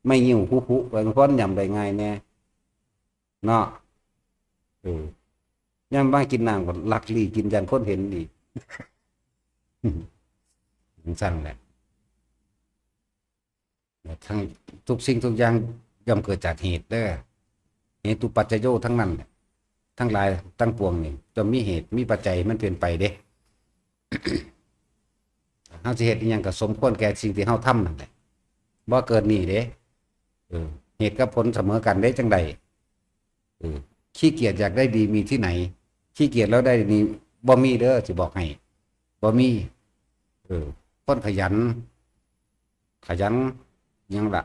Speaker 1: ไม่หิวหุบางคนยำได้ง่ายแน่เนาะยำมากินน้ำก็ลักลี่กินยันคนเห็นดี สั่งแหละทั้งทุกสิ่งทุกอย่างย่อมเกิดจากเหตุเด้อเหตุปัจจโยทั้งนั้นทั้งหลายทั้งปวงนี่จะมีเหตุมีปัจจัยมันเปลี่ยนไปเด้ เฮาสิเฮ็ดอีหยังก็สมควรแก่สิ่งที่เฮาทำนั่นแหละบ่เกิดนี่เด้เหตุกับผลเสมอกันได้จังใดขี้เกียจอยากได้ดีมีที่ไหนขี้เกียจแล้วได้ดีบ่มีเด้อสิบอกให้บ่มีคนขยันยังละ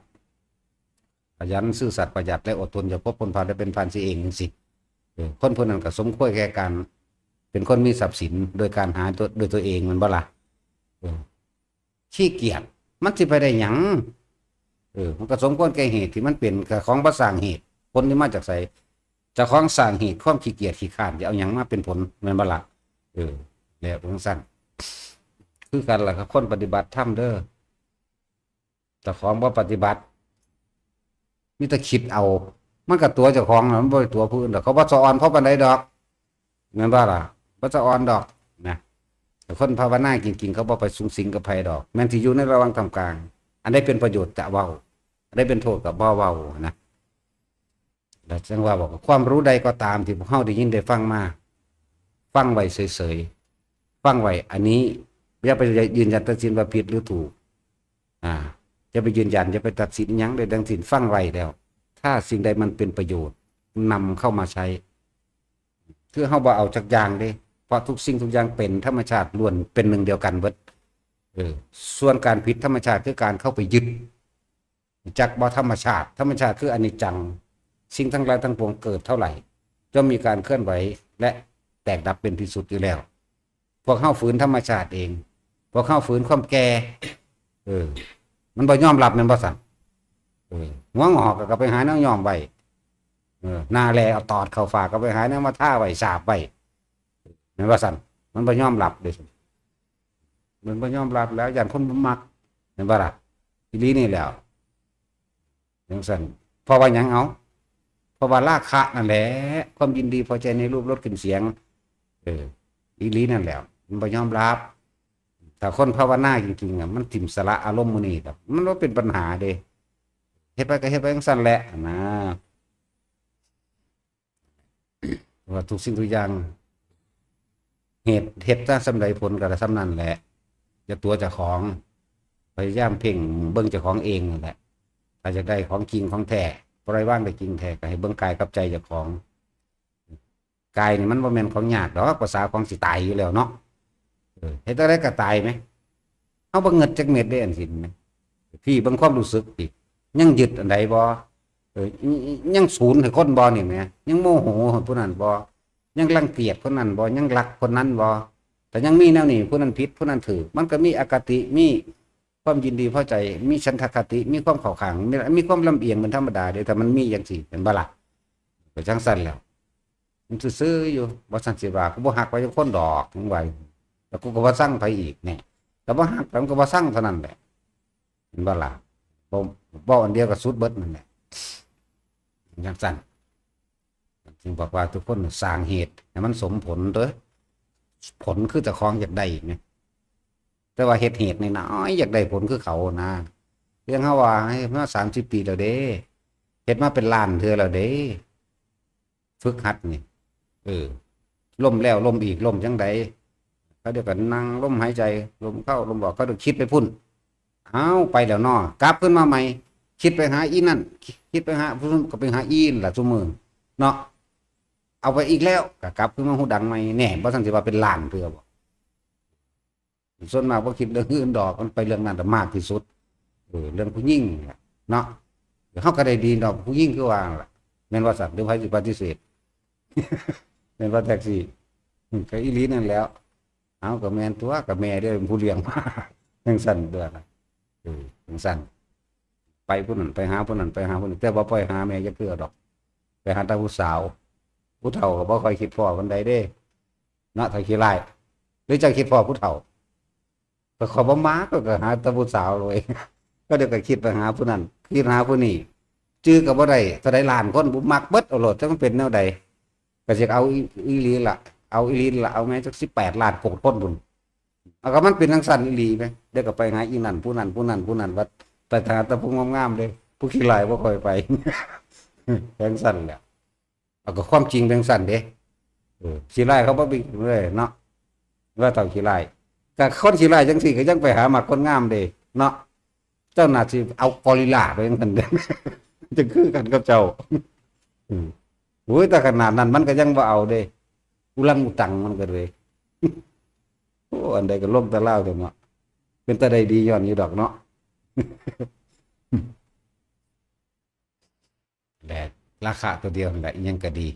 Speaker 1: ขยันซื่อสัตย์ประหยัดและอดทนจะพบผลพานได้เป็นพันสิเองจังซี่คนพวกนั้นก็สมควรแก่การเป็นคนมีทรัพย์สินโดยการหาโดยตัวเองมันบ่ล่ะขี้เกียจมันสิไปได้หยังมันก็สมควรแก่เหตุที่มันเป็นของบ่สร้างเหตุผลที่มาจากไสเจ้าของสร้างเหตุความขี้เกียจขี้คร้านจะเอาหยังมาเป็นผลแม่นบ่ล่ะแล้วจังซั่นคือกันล่ะครับคนปฏิบัติธรรมเด้อเจ้าของบ่ปฏิบัติมีแต่คิดเอามันก็ตัวเจ้าของมันบ่ได้ตัวผู้อื่นดอกเขาบ่สะอ่อนเพราะปานใดดอกแม่นบ่ล่ะบ่สะอ่อนดอกนะแต่คนภาวนาจริงๆเขาบ่ไปสุงสิงกับไผดอกแม้นสิอยู่ในระหว่างท่ามกลางอันใดเป็นประโยชน์จะเว้าอันใดเป็นโทษก็บ่เว้านะแล้วจังว่าบอกความรู้ใดก็ตามที่พวกเฮาได้ยินได้ฟังมาฟังไว้เฉยๆฟังไว้อันนี้อย่าไปยืนยันตัดสินว่าผิดหรือถูกจะไปยืนยันจะไปตัดสินหยังใดทั้งสิ้นฟังไว้แล้วถ้าสิ่งใดมันเป็นประโยชน์นำเข้ามาใช้คือเฮาบ่เอาจักอย่างเด้เพราะทุกสิ่งทุกอย่างเป็นธรรมชาติล้วนเป็นหนึ่งเดียวกันเบิดส่วนการผิดธรรมชาติคือการเข้าไปยึดจักบ่ธรรมชาติคืออนิจจังสิ่งทั้งหลายทั้งปวงเกิดเท่าไหร่จะมีการเคลื่อนไหวและแตกดับเป็นที่สุดอยู่แล้วพวกเฮาฝืนธรรมชาติเองพวกเฮาฝืนความแก่มันบ่ยอมรับแม่นบ่สั่นหัวงอกก็ไปหาแนวยอมไว้หน้าแลเอาตอดเข้าฝากก็ไปหาแนวมาท่าไว้สาบไว้แม่นบ่สั่นมันบ่ยอมรับเด้มันบ่ยอมรับแล้วอย่างคนบ่มักแม่นบ่ล่ะอีหลีนี่แล้วจังซั่นเพราะว่าหยังเอาเพราะว่าราคะนั่นแหละความยินดีพอใจในรูปรสกลิ่นเสียงอีหลีนั่นแหละมันบ่ยอมรับถ้าคนภาวนาจริงๆมันถิ่มสละอารมณ์มื้อนี้ครับมันบ่เป็นปัญหาเด้เฮ็ดไปก็เฮ็ดไปจังซั่นแหละนะว่าทุกสิ่งทุกอย่างเหตุเฮ็ดซะสำใดผลก็สำนั้นแหละจะตัวเจ้าของพยายามเพ่งเบิ่งเจ้าของเองนั่นแหละถ้าจะได้ของจริงของแท้ปล่อยว่างได้จริงแท้ก็ให้เบิ่งกายกับใจเจ้าของกายนี่มันบ่แม่นของยากดอกภาษาของสิตายอยู่แล้วเนาะเฮ็ดอะไรก็ตายไหมเอาบ่เงิดจักเม็ดได้อันสินไหมพี่เบิ่งความรู้สึกอีกยังยึดอันใดบ่ยังศูนย์ให้คนบ่นี่แหมยังโมโหผู้นั้นบ่ยังรังเกียจคนนั้นบ่ยังรักคนนั้นบ่แต่ยังมีแนวนี้ผู้นั้นผิดผู้นั้นถูกมันก็มีอคติมีความยินดีพอใจมีฉันทคติมีความเข้าข้างมีความลำเอียงเป็นธรรมดาเด้แต่มันมีจังซี่เป็นบ่ล่ะก็จังซั่นแล้วมันซื่อๆอยู่บ่ซั่นสิว่าก็บ่ฮักไว้จักคนดอกจังว่าแล้วกูก็บ่สั่งไผอีกแน่แต่บ่ฮักมันก็บ่สั่งเท่านั้นแหละเห็นบ่ล่ะบ่อันเดียวก็สุดเบิดนั่นแหละ อย่างสั้นจึงบอกว่าทุกคนสร้างเหตุให้มันสมผลเด้อผลคือเจ้าของอยากได้ไงแต่ว่าเหตุในน้อยอยากได้ผลคือเขานะเรื่องเขาว่าให้มา30 ปีแล้วเด้เฮ็ดมาเป็นล้านเทื่อแล้วเด้ฝึกหัดนี่ล่มแล้วล่มอีกล่มจังใดเขาเดี๋ยวกันนั่งล่มหายใจลมเข้าลมออกเขาเดี๋ยวคิดไปพุ่นเอาไปแล้วนอกลับขึ้นมาใหม่คิดไปหาอีนั่นคิดไปหาพุ่นก็ไปหาอีนล่ะซุมื้อเนาะเอาไปอีกแล้วก็กลับขึ้นมาหูดังใหม่แหน่บ่ทันสิว่าเป็นล้านเทื่อบ่ส่วนมากบ่คิดเรื่องอื่นดอกมันไปเรื่องนั้นมากที่สุดเรื่องผู้หญิงเนาะเฮาก็ได้ดีดอกผู้หญิงคือว่าล่ะแม่นว่าสัตว์หรือไผสิปฏิเสธแม่นว่าแท็กซี่ก็อีหลีนั่นแล้วเอากับแม่นตัวกับแม่เด้อผู้เลี้ยงมาจังซั่นเด้อล่ะจังซั่นไปผู้นั้นไปหาผู้นั้นไปหาผู้นี้แต่บ่ปล่อยหาแม่จักเทื่อดอกไปหาแต่ผู้สาวผู้เฒ่าก็บ่ค่อยคิดพ่อปานใดเด้เนาะถ้าขี้ร้ายหรือจะคิดพ่อผู้เฒ่าก็ขอบ่มาก็หาแต่ผู้สาวเลยก็เดี๋ยวก็คิดไปหาผู้นั้นคิดหาผู้นี้จื้อก็บ่ได้เท่าใดล้านคนบ่มักเบิดเอาโลดจังมันเป็นแนวใดก็สิเอาอีหลีล่ะเอาอีหลีล่ะเอาแม้จัก18 ล้านโกดคนพุ่นเอาก็มันเป็นจังซั่นอีหลีไหมเดี๋ยวก็ไปหาอีนั่นผู้นั้นผู้นั้นผู้นั้นว่าไปหาแต่ผู้งามๆเด้ผู้ขี้ร้ายบ่ค่อยไปจังซั่นแหละเอาก็ความจริงจังซั่นเด้ขี้ร้ายเขาบ่บิเลยเนาะว่าเท่าขี้ร้ายก็คนขี้ร้ายจังซี่ก็ยังไปหามักคนงามเด้เนาะเจ้าน่าสิเอากอริลลาไปจังซั่นเด้จะคือกันกับเจ้าโอ้ยแต่ขนาดนั้นมันก็ยังบ่เอาเด้อุลังอุตังมันก็เลยโอ้อันใดก็ลงตะเล่าเด้เนาะเป็นตาได้ดีย้อนอยู่ดอกเนาะแต่ราคาตัวเดียวนั่นแหละยังก็ดี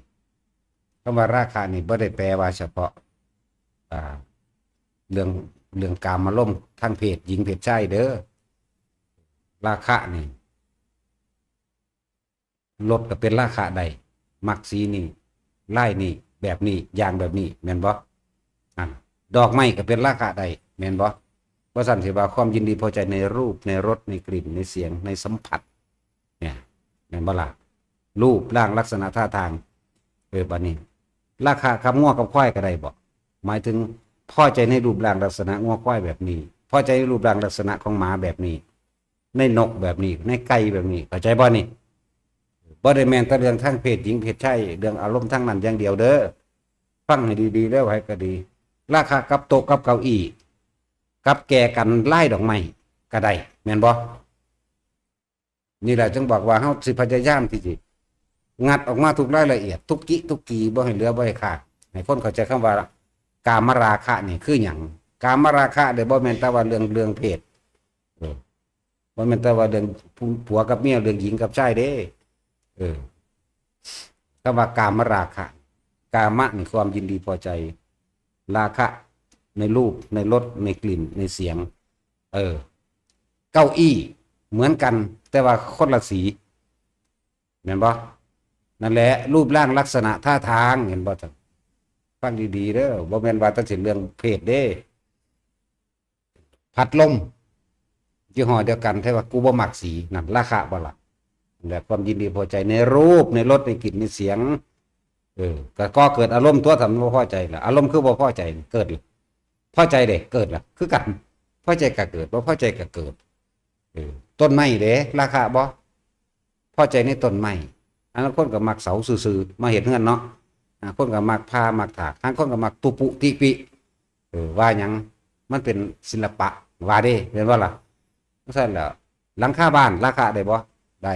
Speaker 1: คำว่าราคานี่บ่ได้แปลว่าเฉพาะเรื่องกามารมณ์ทางเพศหญิงเพศชายเด้อราคานี่รถก็เป็นราคาใดมักสีนี่ไล่นี่แบบนี้อย่างแบบนี้แม่นบ่ดอกไม้ก็เป็นราคาใดแม่นบ่ว่าสั่นสิว่าความยินดีพอใจในรูปในรสในกลิ่นในเสียงในสัมผัสเนี่ยแม่นบ่ล่ะรูปร่างลักษณะท่าทางบัดนี้ราคาคำงัวกับควายก็ได้บ่หมายถึงพอใจในรูปร่างลักษณะงัวควายแบบนี้พอใจในรูปร่างลักษณะของหมาแบบนี้ในนกแบบนี้ในไก่แบบนี้เข้าใจบ่นี่บ่ได้แม่นแต่เรื่องทางเพศหญิงเพศชายเรื่องอารมณ์ทางนั้นอย่างเดียวเด้อฟังให้ดีๆแล้วให้ก็ดีราคากับโต๊ะกับเก้าอี้กับแก่กันไล่ดอกไม้ก็ได้แม่นบ่นี่แหละจึงบอกว่าเฮาสิพยายามที่สิงัดออกมาทุกรายละเอียดทุกกิทุกกีบ่ให้เหลือบ่ให้ขาดให้คนเข้าใจคำว่ากามราคะนี่คือหยังกามราคะเด้อบ่แม่นแต่ว่าเรื่องเพศบ่แม่นแต่ว่าเรื่องผัวกับเมียเรื่องหญิงกับชายเด้คำว่ากามราคะกามะนี่ความยินดีพอใจราคะในรูปในรสในกลิ่นในเสียงเก้าอี้เหมือนกันแต่ว่าคนละสีเห็นบ่นั่นแหละรูปร่างลักษณะท่าทางเห็นบ่ท่านฟังดีๆเด้อบ่แม่นว่าตัดสินเรื่องเพศเด้พัดลมยี่ห้อเดียวกันแต่ว่ากูบ่มักสีนั่นราคาบ่ล่ะแต่ความยินดีพอใจในรูปในรสในกลิ่นในเสียงก็เกิดอารมณ์ตัวทำบ่พอใจล่ะอารมณ์คือบ่พอใจเกิดพอใจเด้เกิดล่ะคือกันพอใจก็เกิดบ่พอใจก็เกิดต้นไม้เด้ราคาบ่พอใจในต้นไม้อันนั้นคนก็มักเสาซื่อๆมาเฮ็ดเฮือนเนาะคนก็มักผ้ามักถากคนก็มักตุปุติปิว่าหยังมันเป็นศิลปะว่าเด้เห็นบ่ล่ะจังซั่นแหละหลังคาบ้านราคาได้บ่ได้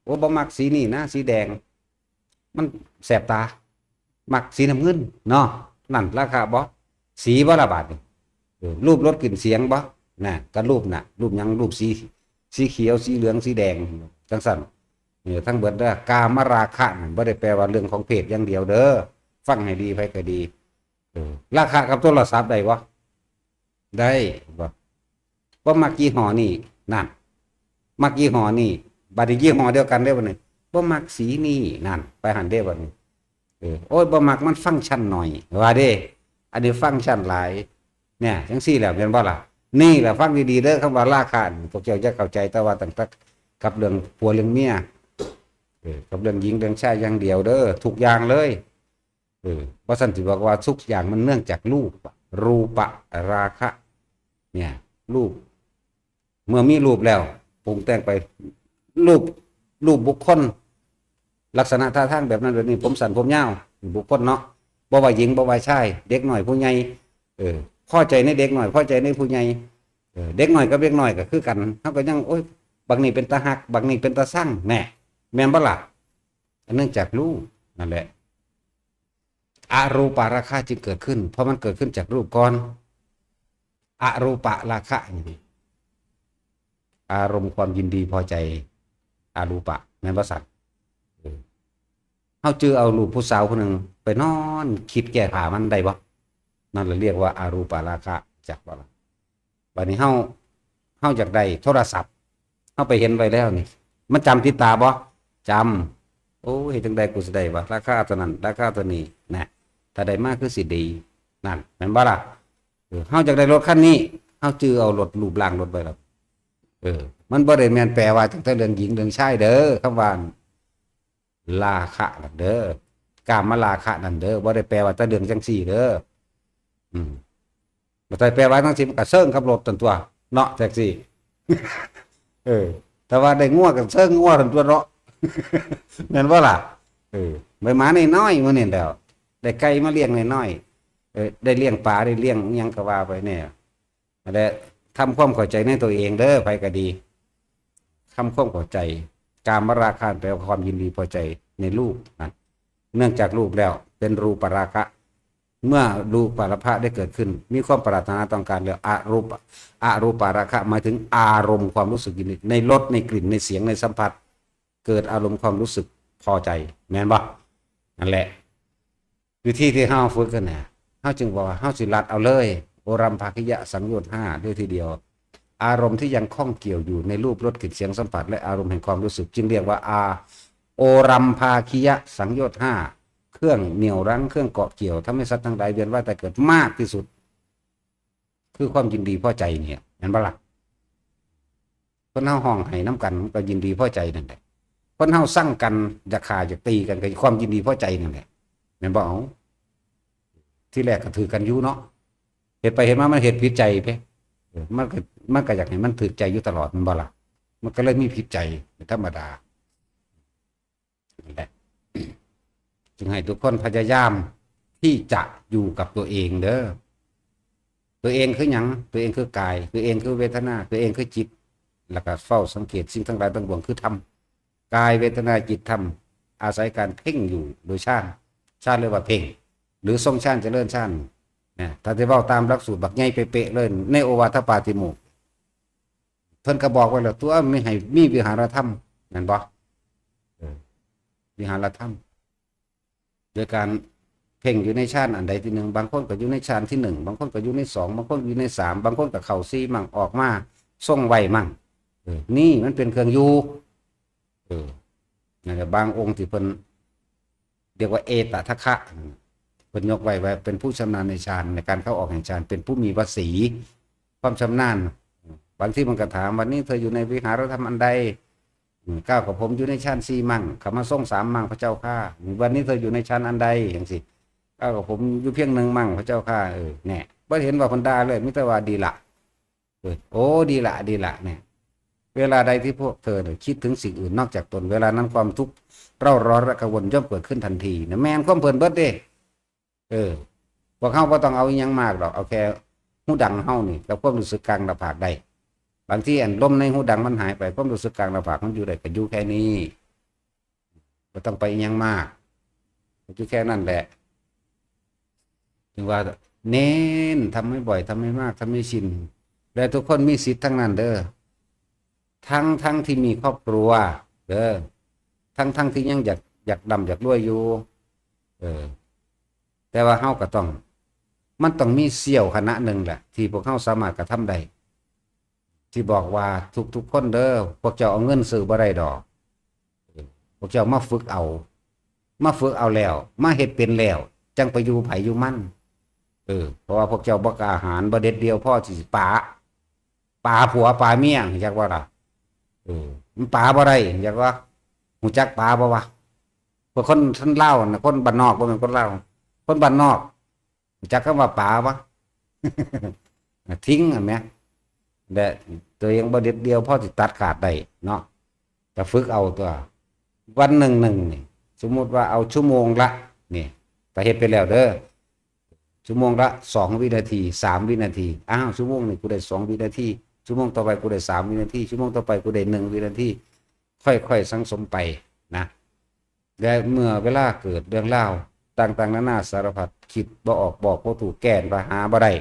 Speaker 1: โอ้บ่มักสีนี่นะสีแดงมันแสบตามักสีน้ำเงินเนาะนั่นราคาบ่สีบ่ละบาทนี่รูปรสกลิ่นเสียงบ่น่ะก็รูปน่ะรูปหยังรูปสีเขียวสีเหลืองสีแดงจังซั่นทั้งเบิดเด้อกามราคะนั่นบ่ได้แปลว่าเรื่องของเพศอย่างเดียวเด้อฟังให้ดีไผก็ดีราคากับโทรศัพท์ได้บ่ได้บ่มักยี่ห้อนี่นั่นมักยี่ห้อนี่บัดนี้ยี่ห้อเดียวกันได้บ่นี่บ่มักสีนี่นั่นไปหันได้บ่นี่โอ้ยบ่มักมันฟังก์ชันหน่อยว่าเด้อันนี้ฟังก์ชันหลายเนี่ยจังซี่แหละแม่นบ่ล่ะนี่แหละฟังดีๆเด้อคำว่าราคาพวกเจ้าจะเข้าใจแต่ว่าตั้งแต่กับเรื่องผัวเรื่องเมีย กับเรื่องหญิงเรื่องชายอย่างเดียวเด้อทุกอย่างเลยเพราะสันติบอกว่าทุกอย่างมันเนื่องจากรูปราคะเนี่ยรูปเมื่อมีรูปแล้วปรุงแต่งไปรูปบุคคลลักษณะท่าทางแบบนั้นแบบนี้ผมสั้นผมยาวบุคคลเนาะบ่ว่าหญิงบ่ว่าชายเด็กหน่อยผู้ใหญ่พอใจในเด็กหน่อยพอใจในผู้ใหญ่เด็กหน่อยกับเด็กหน่อยก็คือกันเขาก็ยังโอ้ยบางนี่เป็นตาหักบางนี่เป็นตาสั่งแน่แม่นบ่ล่ะเนื่องจากรูปนั่นแหละอรูปราคะจึงเกิดขึ้นเพราะมันเกิดขึ้นจากรูปก่อนอรูปราคะนี่อารมณ์ความยินดีพอใจอารูปะแม่นบ่สัตว์เขาเจอเอารูปผู้สาวคนหนึ่งไปนอนคิดแก้ผ้ามันได้บ่นั่นเราเรียกว่าอารูปราคะจากบ่ล่ะวันนี้เขาจากใดโทรศัพท์เขาไปเห็นไว้แล้วนี่มันจำติดตาบ่จำโอ้เห็นจังใดกูสิได้บ่ราคาตัวนั้นราคาตัวนี้นะถ้าได้มากคือสิดีนั่นแม่นบ่ล่ะเขาจากใดรถคันนี้เขาจื้อเอารถรูปร่างรถไปแล้วมันบ่ได้แม่นแปลว่าจังแต่เรื่องหญิงเรื่องชายเด้อคำว่าราคะนั่นเด้อกามราคะนั่นเด้อบ่ได้แปลว่าแต่เรื่องจังซี่เด้อบ่ได้แปลว่าจังซี่มันก็เซิงกับรถตันตัวเนาะแท็กซี่แต่ว่าได้งัวกับเซิงงัวตันตัวเนาะแม่นบ่ล่ะใบหมาน้อยๆมื้อนี้แล้วได้ไก่มาเลี้ยงน้อยๆได้เลี้ยงปลาได้เลี้ยงหยังก็ว่าไปเนี่ยและทำความเข้าใจในตัวเองเด้อไปก็ดีทำความเข้าใจกามราคะแปลว่าความยินดีพอใจในรูปนะเนื่องจากรูปแล้วเป็นรูปราคะเมื่อรูปราคะได้เกิดขึ้นมีความปรารถนาต้องการแล้วอรูปราคะหมายถึงอารมณ์ความรู้สึกยินดีในรสในกลิ่นในเสียงในสัมผัสเกิดอารมณ์ความรู้สึกพอใจแม่นบ่นั่นแหละวิธีที่เฮาฝึกกันเนี่ยเฮาจึงบอกว่าเฮาสิรัดเอาเลยโอรัมภาคิยะสังโยชน์5ด้วยทีเดียวอารมณ์ที่ยังคล้องเกี่ยวอยู่ในรูปรสกลิ่นเสียงสัมผัสและอารมณ์แห่งความรู้สึกจึงเรียกว่าโอรัมภาคิยะสังโยชน์5เครื่องเหนี่ยวรั้งเครื่องเกาะเกี่ยวทำให้สัตว์ทั้งหลายเวียนว่ายแต่เกิดมากที่สุดคือความยินดีพอใจเนี่ยเห็นบ่ล่ะคนเฮาห้องให้น้ำกันก็ยินดีพอใจนั่นแหละคนเฮาสั่งกันอยากฆ่าอยากตีกันก็ความยินดีพอใจนั่นแหละแม่นบ่เอาที่แรกก็ถือกันอยู่เนาะเหตุไปเห็นมามันเหตุผิดใจไปมันก็อยากให้มันถือใจอยู่ตลอดมันบ่ล่ะมันก็เลยมีผิดใจเป็นธรรมดานั่นแหละจึงให้ทุกคนพยายามที่จะอยู่กับตัวเองเด้อตัวเองคือหยังตัวเองคือกายตัวเองคือเวทนาตัวเองคือจิตแล้วก็เฝ้าสังเกตสิ่งทั้งหลายทั้งปวงคือธรรมกายเวทนาจิตธรรมอาศัยการเพ่งอยู่โดยฌานเรียกว่าเพ่งหรือทรงฌานเจริญฌานเนี่ยถ้าจะเว้าตามหลักสูตรบักใหญ่เป๊ะๆเลยในโอวาทปาติโมกข์เพิ่นก็บอกไว้แล้วตัวไม่ให้มีวิหารธรรมนั่นบ่วิหารธรรมโดยการเพ่งอยู่ในฌานอันใดที่หนึ่งบางคนก็อยู่ในฌานที่1บางคนก็อยู่ใน2บางคนอยู่ใน3บางคนก็เข้า4มั่งออกมาทรงไว้มั่งนี่มันเป็นเครื่องอยู่นั่นแหละบางองค์ที่เพิ่นเรียกว่าเอตทัคคะเพิ่นยกไว้ว่าเป็นผู้ชำนาญในฌานในการเข้าออกแห่งฌานเป็นผู้มีวสีความชำนาญบางที่มันก็ถามวันนี้เธออยู่ในวิหารธรรมอันใดก้าวกับผมอยู่ในฌาน4มั่งเขามาส่ง3มั่งพระเจ้าข้าวันนี้เธออยู่ในฌานอันใดอย่างสิก้าวกับผมอยู่เพียง1มั่งพระเจ้าข้าแน่บ่เห็นว่าเพิ่นด่าเลยมิแต่ว่าดีละโอ้ดีละเนี่ยเวลาใดที่พวกเธอคิดถึงสิ่งอื่นนอกจากตนเวลานั้นความทุกข์เร่าร้อนและกังวลย่อมเกิดขึ้นทันทีนะแม่นความเพลินเบิดเด้พวกเฮาบ่ต้องเอาอีหยังมากหรอกเอาแค่หูดังเฮานี่กับความรู้สึกกลางหน้าผากได้บางทีอันลมในหูดังมันหายไปความรู้สึกกลางหน้าผากมันอยู่ได้ก็อยู่แค่นี้บ่ต้องไปอีหยังมากอยู่แค่นั้นแหละถึงว่าเน้นทำให้บ่อยทำให้มากทำให้ชินและทุกคนมีสิทธิ์ทั้งนั้นเด้อทั้งที่มีครอบครัวเด้อทั้งที่ยังอยากดำอยากรวยอยู่แต่ว่าเฮาก็ต้องมันต้องมีเสี้ยวคณะหนึ่งแหละที่พวกเฮาสามารถกระทำได้ที่บอกว่าทุกคนเด้อพวกเจ้าเอาเงินซื้อบ่ได้ดอกพวกเจ้ามาฝึกเอาแล้วมาเฮ็ดเป็นแล้วจังไปอยู่ไผอยู่มันเพราะว่าพวกเจ้าบ่กล้าหาญบ่เด็ดเดียวพ่อสิป่าผัวป่าเมียอยากว่าล่ะมันป่าบ่ได้อยากว่า หูจักปลาบ่วะพวกคนท่านเล่านะคนบ้านนอกบ่แม่นคนเล่าคนบ้านนอกหูจักคำว่าปลาวะ ทิ้งอันเนี้ยแต่ตัวเองบ่เด็ดเดียวพอสิตัดขาดได้เนาะจะฝึกเอาตัววันหนึ่งนี่สมมุติว่าเอาชั่วโมงละนี่แต่เฮ็ดไปแล้วเด้อชั่วโมงละ2 วินาที3 วินาทีอ้าวชั่วโมงนี่กูได้2 วินาทีชั่วโมงต่อไปกูได้3 วินาทีชั่วโมงต่อไปกูได้1 วินาทีค่อยๆสังสมไปนะและเมื่อเวลาเกิดเรื่องเล่าต่างๆนานาสารพัดคิดบ่ออกบอกบ่ถูกแก้ปัญหาบ่ได้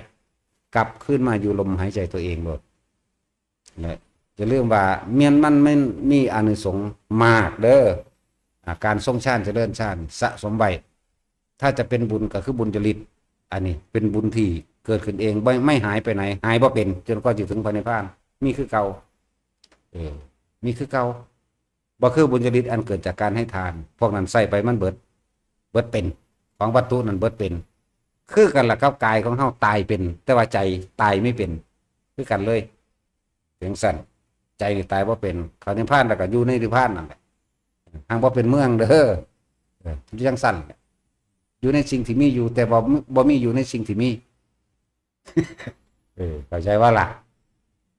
Speaker 1: กลับขึ้นมาอยู่ลมหายใจตัวเองหมดนะจะเรื่องว่าเมียนมันไม่มีอานิสงส์มากเด้อการทรงชาติเจริญชาติสะสมไว้ถ้าจะเป็นบุญก็คือบุญจริตอันนี้เป็นบุญที่เกิดขึ้นเองไม่หายไปไหนหายบ่เป็นจนกว่าจะถึงพระนิพพานมีคือเก่ามีคือเก่าบ่คือบุญจริตอันเกิดจากการให้ทานพวกนั้นใส่ไปมันเบิดเป็นของวัตถุนั้นเบิดเป็นคือกันล่ะครับกายของเฮาตายเป็นแต่ว่าใจตายไม่เป็นคือกันเลยถึงสั่นใจนี่ตายบ่เป็นเขานิพพานแล้วก็อยู่ในนิพพานนั่นแหละทางบ่เป็นเมืองเด้อจังสั่นอยู่ในสิ่งที่มีอยู่แต่บ่มีอยู่ในสิ่งที่มีเข้าใจว่าล่ะ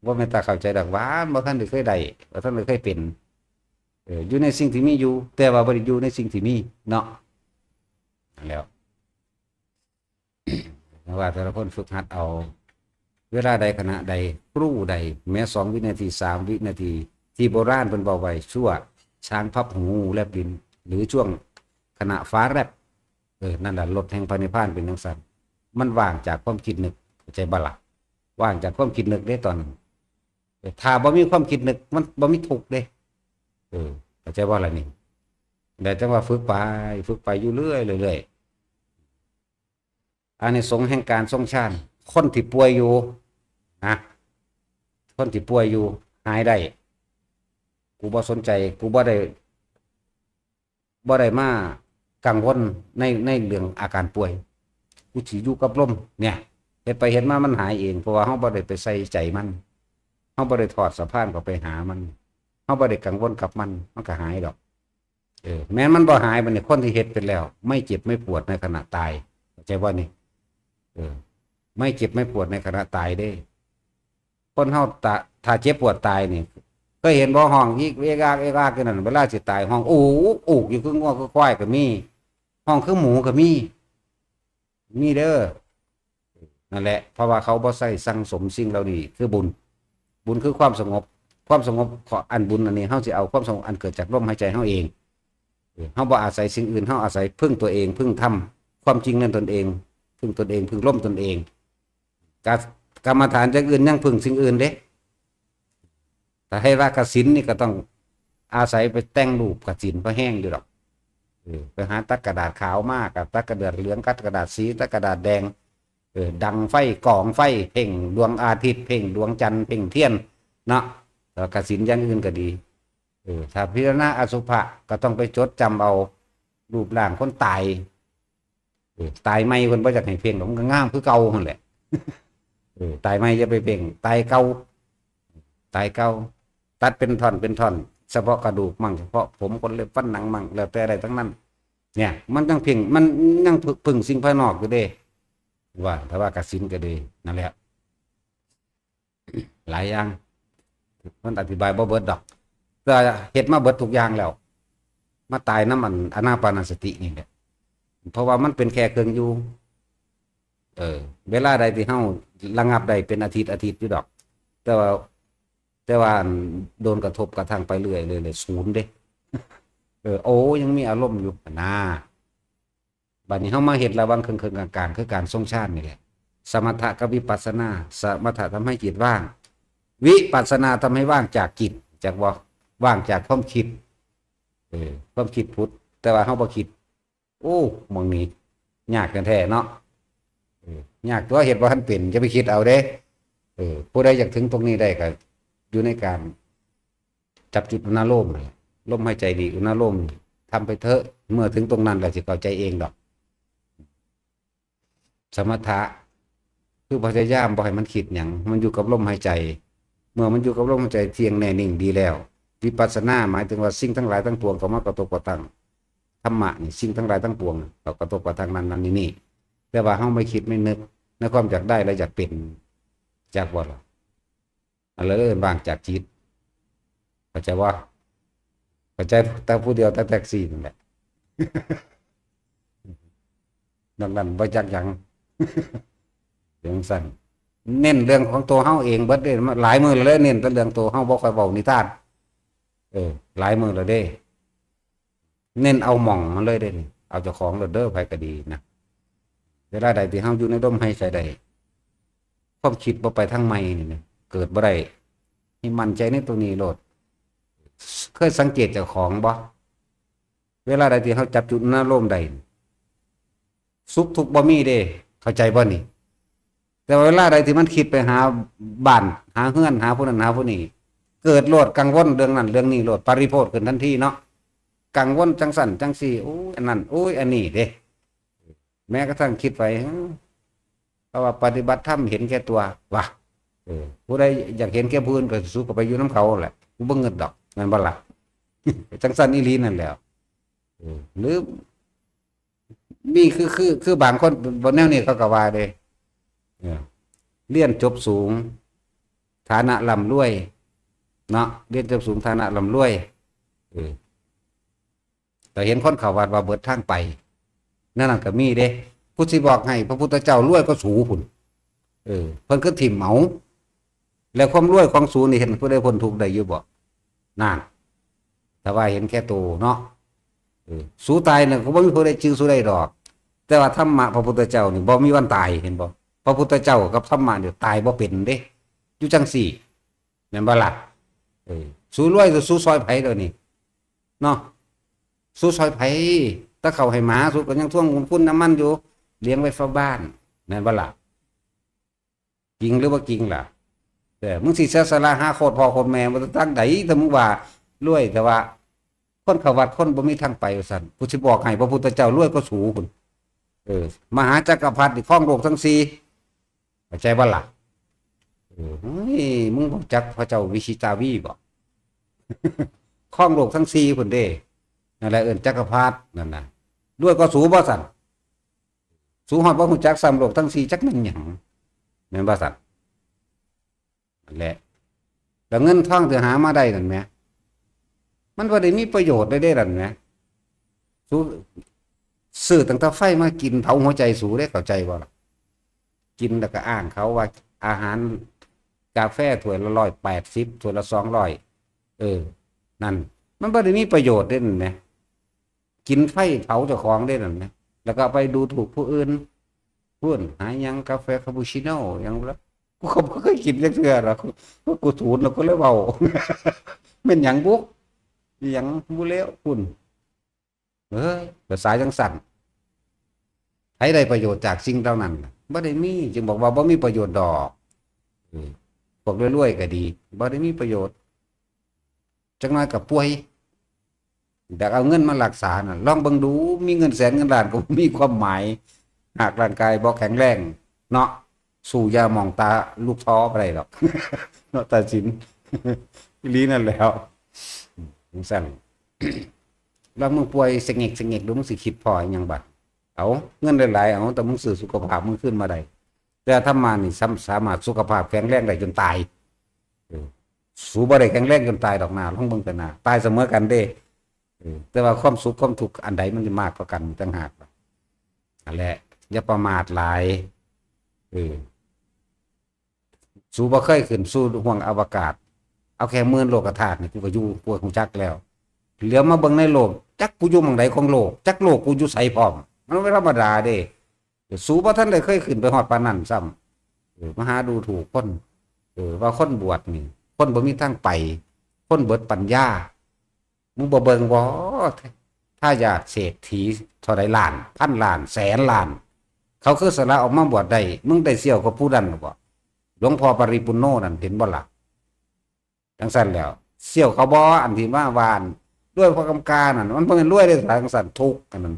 Speaker 1: บ่แม่นตาเข้าใจดอกว่าบ่ทันได้เคยได้บ่ทันได้เคยเป็นอยู่ในสิ่งที่มีอยู่แต่ว่าบ่ได้อยู่ในสิ่งที่มีเนาะแล้วว่าแต่ละคนฝึกหัดเอาเวลาใดขณะใดครู่ใดแม้2 วินาที3 วินาทีที่โบราณเป็นบอกไว้ชั่วช้างพับหูแลบดินหรือช่วงขณะฟ้าแลบนั่นแหละลดแห่งพระนิพพานเป็นจังซั่นมันว่างจากความคิดนึกใจบ่ล่ะว่างจากความคิดนึกได้ตอนถ้าบ่มีความคิดนึกมันบ่มีทุกข์เด้เข้าใจว่าอะไรนี่แต่จังว่าฝึกไปอยู่เรื่อยอันนี้สงแห่งการทรงชาติคนที่ป่วยอยู่นะคนที่ป่วยอยู่หายได้กูบ่สนใจกูบ่ได้มากังวลในเรื่องอาการป่วยกูสิอยู่กับลมเนี่ยเฮ็ดไปเฮ็ดมามันหายเองเพราะว่าเฮาบ่ได้ไปใส่ใจมันเฮาบ่ได้ถอดสะพานเข้าไปหามันเฮาบ่ได้กังวลกับมันก็หายดอกแม้มันบ่หายบัดนี้คนที่เฮ็ดเป็นแล้วไม่เจ็บไม่ปวดในขณะตายเข้าใจบ่นี่ไม่เจ็บไม่ปวดในขณะตายได้คนเฮาถ้าเจ็บปวดตายนี่ก็เห็นบ่ห้องอีกเอกากนั่นเวลาสิตายห้องอูกอยู่คืองัวคือควายก็มีห้องคือหมูก็มีเด้อนั่นแหละเพราะว่าเขาบ่ใส่สั่งสมสิ่งเหล่านี้คือบุญคือความสงบขออันบุญอันนี้เฮาสิเอาความสงบอันเกิดจากลมหายใจเฮาเองเฮาบ่อาศัยสิ่งอื่นเฮาอาศัยพึ่งตัวเองพึ่งธรรมความจริงนั่นตนเองพึ่งตนเองพึ่งล่มตนเองการกรรมฐานจากอื่นยังพึ่งสิ่งอื่นเด้แต่ให้รักกสิณนี่ก็ต้องอาศัยไปแต่งรูปกสิณเพราะแห้งอยู่หรอกไปหาตักกระดาษขาวมากกับตักกระดาษเหลืองกับกระดาษสีตักกระดาษแดงดังไฟกองไฟเพ่งดวงอาทิตย์เพ่งดวงจันทร์เพ่งเทียนเนาะแต่กสิณอย่างอื่นก็ดีถ้าพิจารณาอสุภะก็ต้องไปจดจำเอารูปร่างคนตายไม่คนบ่อยากให้เพ่งผมก็งามคือเก่าหั่นแหละตายไม่จะไปเพ่งตายเก่าตัดเป็นท่อนเฉพาะกระดูกมั่งเฉพาะผมคนเล็บฟันหนังมั่งแล้วแต่อะไรทั้งนั้นเนี่ยมันยังเพ่งมันยังพึ่งสิ่งภายนอกอยู่เด้ว่าถ้าว่ากสิณก็ดีนั่นแหละหลายอย่างมันอธิบายบ่เบิดดอกแต่เฮ็ดมาเบิดทุกอย่างแล้วมาตายน้ำมันอานาปานสตินี่แหละเพราะว่ามันเป็นแค่เครื่องอยู่เวลาใดที่เฮาระงับได้เป็นอาทิตย์อยู่ดอกแต่ว่าโดนกระทบกระทั่งไปเรื่อยเลยศูนย์เด้ยังมีอารมณ์อยู่นะบัดนี้เฮามาเฮ็ดระวังเครื่องกลางๆคือการทรงชาตินี่แหละสมถะกับวิปัสสนาสมถะทำให้จิตว่างวิปัสสนาทำให้ว่างจากจิตจากว่างจากความคิดความคิดพุทธแต่ว่าเฮาบ่คิดมองนี้ยากกันแท้เนาะยากตัวเหตุว่าท่านเป็นจะไปคิดเอาเด้ผู้ใดอยากถึงตรงนี้ได้ก็อยู่ในการจับจุดอุณโลมลมหายใจดีอุณโลมทำไปเถอะเมื่อถึงตรงนั้นแล้วจะเข้าใจเองดอกสมถะคือพยายามบ่ให้มันคิดอย่างมันอยู่กับลมหายใจเมื่อมันอยู่กับลมหายใจเที่ยงแน่นิ่งดีแล้ว วิปัสสนาหมายถึงว่าสิ่งทั้งหลายทั้งปวงเขามากระทบกระทั่งธรรมะนี่สิ่งทั้งหลายทั้งปวงเขากระทบกระทั่งนั้นนี่แต่ว่าเฮาไม่คิดไม่นึกในความอยากได้และอยากเป็นจากบ่ล่ะอะไรเรื่องบางจากจิตเข้าใจว่าเข้าใจแต่ผู้เดียวแต่แท็กซี่นั่นแหละดังนั้นบ่จักหยังเรื่องสั้นเน้นเรื่องของตัวเฮาเองเบิดเด้หลายมื้อแล้วเน้นแต่เรื่องตัวเฮาบ่ค่อยเว้านิทานหลายมื้อแล้วเด้เน้นเอาหม่องมันเลยเด้เอาเจ้าของเด้อไผก็ดีนะเวลาใดที่เฮาอยู่ในร่มไห้ใส่ใดความคิดบ่ไปทางใหม่นี่เกิดบ่ได้ให้มั่นใจในตัวนี้โลดเคยสังเกตเจ้าของบ่เวลาใดที่เฮาจับจุดหน้าร่มใดสุขทุกข์บ่มีเด้เข้าใจบ่นี่แต่เวลาใดที่มันคิดไปหาบ้านหาเฮือนหาผู้นั้นหาผู้นี้เกิดโลดกังวลเรื่องนั้นเรื่องนี้โลดปริโภทขึ้นทันทีเนาะกังวลจังสั่นจังซี่โอ้ยอันนั้นโอ้ยอันนี้เด้แม้กระทั่งคิดไปเพราะว่าปฏิบัติธรรมเห็นแก่ตัวว่ะผู้ใดอยากเห็นแก่ผู้อื่นก็สู้กับไปอยู่น้ำเขาแหละกูบ่เงินดอกนั่นบ่ล่ะ จังสั่นอีหลีนั่นแหล้วหรือมีคือบางคนบนแนวนี้เขาก็ว่าเด้เรียนจบสูงฐานะร่ำรวยเนาะเรียนจบสูงฐานะร่ำรวยแต่เห็นคนเขาว่าเบิดทางไปนั่นก็มีเด้พุทธิบอกให้พระพุทธเจ้ารวยก็สูพุ่นเพิ่นก็ถิ่มเหมาแล้วความรวยของสูนี่เห็นผู้ใดพ้นทุกข์ได้อยู่บ่นั่นแต่ว่าเห็นแค่ตัวเนาะสูตายเนี่ยก็บ่มีผู้ใดจื้อสูได้ดอกแต่ว่าธรรมะพระพุทธเจ้านี่บ่มีวันตายเห็นบ่พระพุทธเจ้ากับธรรมะเนี่ยตายบ่เป็นเด้อยู่จังสี่แม่นบ่ล่ะสู้รวยสู้ซอยไผเดี๋ยวนี้เนาะสู้ซอยไผถ้าเขาให้หมาสู้ก็ยังท่วงพุ่นน้ำมันอยู่เลี้ยงไว้เฝ้าบ้านแม่นบ่ล่ะจริงหรือว่าจริงล่ะแต่มึงสิเสียสละหาโคตรพ่อโคตรแม่บ่ตั้งใดแต่มึงว่ารวยแต่ว่าคนเขาวัดคนบ่มีทางไปว่าซั่นผู้สิบอกให้พระพุทธเจ้ารวยก็สูพุ่นมหาจักรพรรดิครองโลกทั้งสี่เข้าใจบ่ล่ะมึงรู้จักพระเจ้าวิชิตาวีบ่ครองโลกทั้งสี่พุ่นเด้นั่นแหละจักรพรรดินั่นน่ะด้วยก็สูบ่สั่นสูฮอดบ่ฮู้จักซ้ำโลกทั้งสี่จักแม่นหยังแม่นบ่สั่นนั่นแหละแล้วเงินทองที่หามาได้นั่นแหมมันบ่ได้มีประโยชน์ได้นั่นแหมสูซื้อตั้งแต่ไฟมากินเผาหัวใจสูได้เข้าใจบ่ล่ะกินแล้วก็อ้างเขาว่าอาหารกาแฟถ้วยละ180ถ้วยละ200นั่นมันบ่ได้มีประโยชน์เด้นั่นแหมกินไฟเผาเจ้าของได้นั่นแหมแล้วก็ไปดูถูกผู้อื่นพูดหายังกาแฟคาปูชิโน่ยังแล้วกูก็บ่เคยกินจักเทื่อหรอกกูถูนแล้วก็เลยเว้า แม่นหยังบุหยังบ่แล้วคุณภาษาจังสั่นให้ได้ประโยชน์จากสิ่งเหล่านั้นบ่ได้มีจึงบอกว่าบ่มีประโยชน์ดอกพวกรวยๆก็ดีบ่ได้มีประโยชน์จักหน่อยก็ป่วยอยากเอาเงินมารักษาน่ะลองเบิ่งดูมีเงินแสนเงินล้านก็มีความหมายหากร่างกายบ่แข็งแรงเนาะสู้ยามองตาลูกท้อบ่ได้หรอก เนาะตัดสิน อีหลีนั่นแล้วจังซั่น แล้วมึงป่วยสงเงกดูมึงสิคิดพออีหยังบัดเอาเงินหลายๆเอาแต่มึงซื้อสุขภาพมึงขึ้นมาได้แต่ธรรมะนี่สามารถสุขภาพแข็งแรงได้จนตายสู้บ่ได้แข็งแรงจนตายดอกนาลองเบิ่งกันนะตายเสมอกันเด้แต่ว่าความสุขความทุกข์อันใดมันจะมากกว่ากันต่างหากนั่นแหละอย่าประมาทหลายสู้บ่เคยขึ้นสู่ห้วงอวกาศเอาแค่หมื่นโลกธาตุนี่กูก็อยู่ปวดของจักแล้วเหลือมาเบิ่งในโลกจักกูอยู่หม่องใดของโลกจักโลกกูอยู่ไสพร้อมมันไม่ธรรมดาเด้สู้บ่ทันได้เคยขึ้นไปฮอดปานนั้นซ้ำมาหาดูถูกคนว่าคนบวชนี่คนบ่มีทางไปคนเบิดปัญญามึงบ่เบิ่งบ่ถ้าอยากเศรษฐีเท่าใดล้านพันล้านแสนล้านเขาคือสละออกมาบวชได้มึงได้เสี่ยวกับผู้นั้นบ่หลวงพ่อปริปุณโญนั่นเห็นบ่ล่ะจังซั่นแล้วเสี่ยวเขาบ่อันที่ว่าวานด้วยพระกำกานั่นมันบ่แม่นรวยได้จังซั่นทุกข์อันนั้น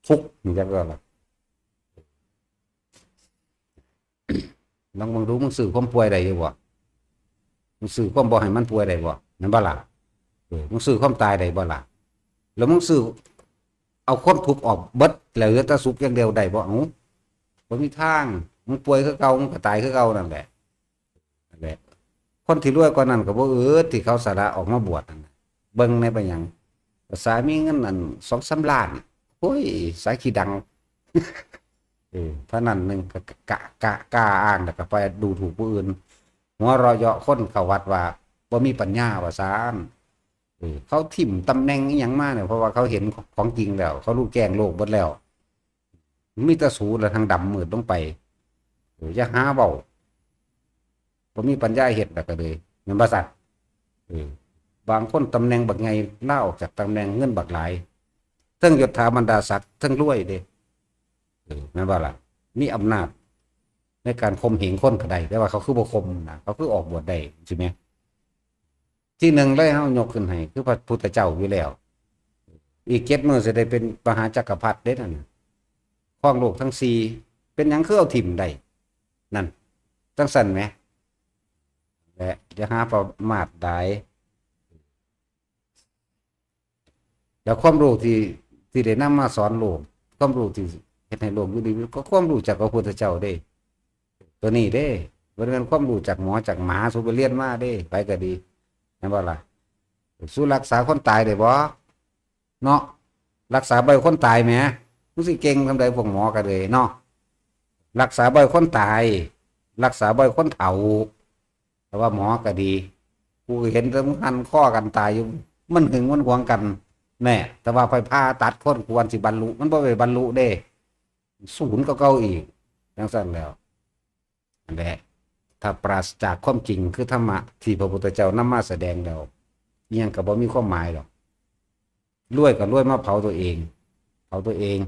Speaker 1: ทุกข์นี่จักว่าล่ะลองมึงรู้มึงสื่อความป่วยได้อยู่บ่มึงสื่อความบ่ให้มันป่วยได้บ่นั่นบ่ล่ะ มึงซื้อความตายได้บ่ล่ะแล้วมึงซื้อเอาความทุกข์ออกเบิดแล้วเหลือแต่สุขอย่างเดียวได้บ่เอาบ่มีทางมึงป่วยคือเก่ามึงก็ตายคือเก่านั่นแหละนั่นแหละคนที่รวยกว่านั้นก็บ่ที่เขาสละออกมาบวชนั่นน่ะเบิ่งในไปหยังสามีเงินนั่น2-3 ล้านโอ้ยสายขี้ดังเพราะนั้นนึงก็กล้าอ้างแล้วก็ไปดูถูกผู้อื่นหัวเราะเยาะคนเขาวัดว่าบ่มีปัญญาว่าซานเขาทิ่มตำแหน่งอหยังมาเนี่ยเพราะว่าเขาเห็นของจริงแล้วเขารู้แจ้งโลกหมดแล้วมีแต่สูแล้วทางดำมืดลงไปอย่าหาเว้าบ่มีปัญญาเฮ็ดแล้วก็เลยแม่นบ่ซั่นบางคนตำแหน่งบักไงล่าออกจากตำแหน่งเงินบักหลายเทั้งยศถาบรรดาศักดิ์เทั้งรวยเด้แม่นบ่ล่ะมีอำนาจในการข่มเหงคนก็ได้แต่ว่าเขาคือบ่ข่มนะเขาคือออกบวชได้ใช่ไหมที่หนึ่งเลยเฮายกขึ้นให้คือพระพุทธเจ้าอยู่แล้วอีก7 มื้อสิได้เป็นมหาจักรพรรดิเด้นั่นครองโลกทั้ง4เป็นหยังคือเอาถิ่มได้นั่นจังซั่นแหมและอย่าหาประมาทได้แล้วความรู้ที่ได้นำมาสอนโลกความรู้ที่เฮ็ดให้โลกอยู่ดีก็ความรู้จากพระพุทธเจ้าเด้ตัวนี้เด้บ่แม่นความรู้จากหมอจากหมาสุไปเรียนมาเด้ไปก็ดีแม่นบ่ล่ะสู้รักษาคนตายได้บ่เนาะรักษาบ่คนตายแหมมึงสิเก่งทำาใดพวกหมอก็เลยเนาะรักษาบ่คนตายรักษาบ่คนเฒ่าแต่ว่าหมอก็ดีกูเห็นแต่มึงหันข้อกันตายอยู่มันหึงมันหวงกันแน่แต่ว่าไปผ่าตัดคนควรสิบรรลุมันบ่ไปบรรลุเด้ศูนย์ก็เก่าอีกจังซั่นแล้วนั่นแหละถ้าปราศจากความจริงคือธรรมะที่พระพุทธเจ้านำมาแสดงแล้วอิหยังก็บ่มีความหมายหรอกรวยก็รวยมาเผาตัวเองเผาตัวเอง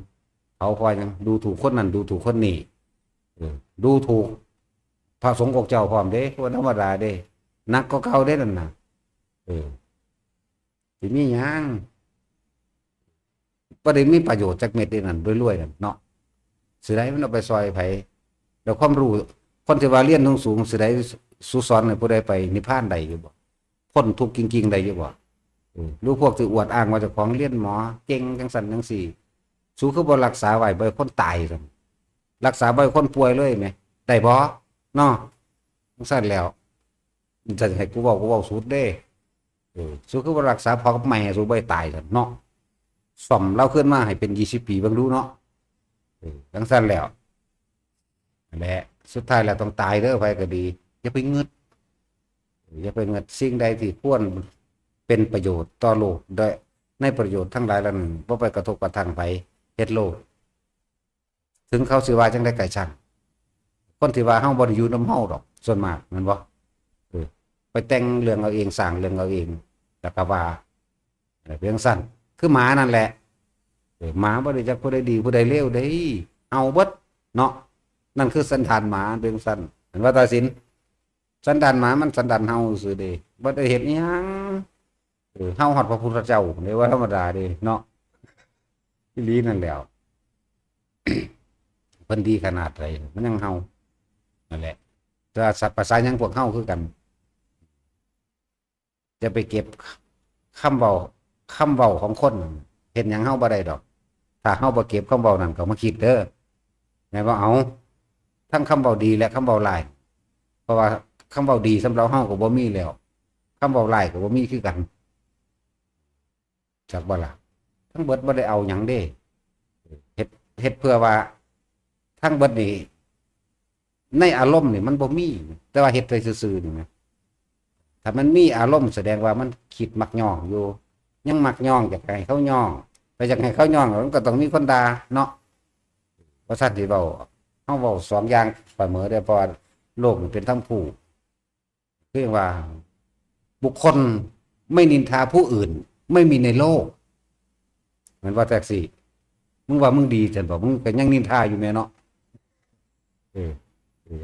Speaker 1: เผาพอยังดูถูกคนนั้นดูถูกคนนี้ดูถูกพระสงฆ์องค์เจ้าพร้อมเด้บ่ธรรมดาเด้นักก็เก่าเด้นั่นน่ะสิมีหยังบ่ได้มีประโยชน์จักเม็ดเด้นั่นรวยๆนั่นเนาะสิได้มันเอาไปซอยไผแล้วความรู้คนที่ว่าเรียนสูงๆสิได้สุสอนให้ผู้ใดไปนิพพานได้อยู่บ่พ้นทุกข์จริงๆได้อยู่บ่รู้พวกที่อวดอ้างว่าเจ้าของเรียนหมอเก่งจังซั่นจังซี่สู้คือบ่รักษาไว้บ่ให้คนตายซั่นรักษาบ่ให้คนป่วยเลยแหมได้บ่เนาะจังซั่นแล้วจะให้กูเว้าสุดเด้สู้คือบ่รักษาพ่อกับแม่สู้บ่ให้ตายซั่นเนาะซ่อมเราขึ้นมาให้เป็น20 ปีเบิ่งดูเนาะจังซั่นแล้วนั่นแหละสุดท้ายแล้วต้องตายเด้อไปก็ดีอย่าไปงึดสิ่งใดที่ควรเป็นประโยชน์ต่อโลกได้ในประโยชน์ทั้งหลายแล้วนั้นบ่ไปกระทบกระทั่งไปเฮ็ดโลกถึงเขาสิว่าจังได๋ก็ช่างคนที่ว่าเฮาบ่ได้อยู่นำเฮาดอกส่วนมากแม่นบ่ไปแต่งเรื่องเอาเองสร้างเรื่องเอาเองแล้วก็ว่าเรื่องสั้นคือหมานั่นแหละหมาบ่ได้จักผู้ใดดีผู้ใดเลวเด้เอาเบิดเนาะนั่นคือสันดานหมาเรื่องสั้นเห็นว่าตาสินสันดานหมามันสันดานเฮาซื่อเด้บ่ได้เฮ็ดอิหยังเฮาฮอดพระพุทธเจ้าเด้ว่าธรรมดาเด้เนาะอีหลีนั่นแหล้วเพิ่นดีขนาดใดมันยังเฮานั่นแหละแต่สัตว์ภาษาหยังพวกเฮาคือกันจะไปเก็บคำเว้าของคนเฮ็ดหยังเฮาบ่ได้ดอกถ้าเฮาบ่เก็บคำเว้านั่นก็มาคิดเด้อแม่นบ่เอาทั้งคำเว้าดีและคำเว้าร้ายเพราะว่าคำเว้าดีสำหรับเฮาก็บ่มีแล้วคำเว้าร้ายก็บ่มีคือกันจักบ่ล่ะทั้งเบิดบ่ได้เอาหยังเด้เฮ็ดเพื่อว่าทั้งเบิดนี่ในอารมณ์นี่มันบ่มีแต่ว่าเฮ็ดไปซื่อๆนี่นะถ้ามันมีอารมณ์แสดงว่ามันคิดมักย่องอยู่ยังมักย่องอยากให้เขาย่องไปอยากให้เขาย่องมันก็ต้องมีคนด่าเนาะเพราะฉะนั้นที่เว้าเฮาเว้า2อย่างเสมอได้เพราะโลกมันเป็นทั้งผู้คือว่าบุคคลไม่นินทาผู้อื่นไม่มีในโลกเหมือนว่าแท็กซี่มึงว่ามึงดีจังบ่มึงก็ยังนินทาอยู่แม่เนาะ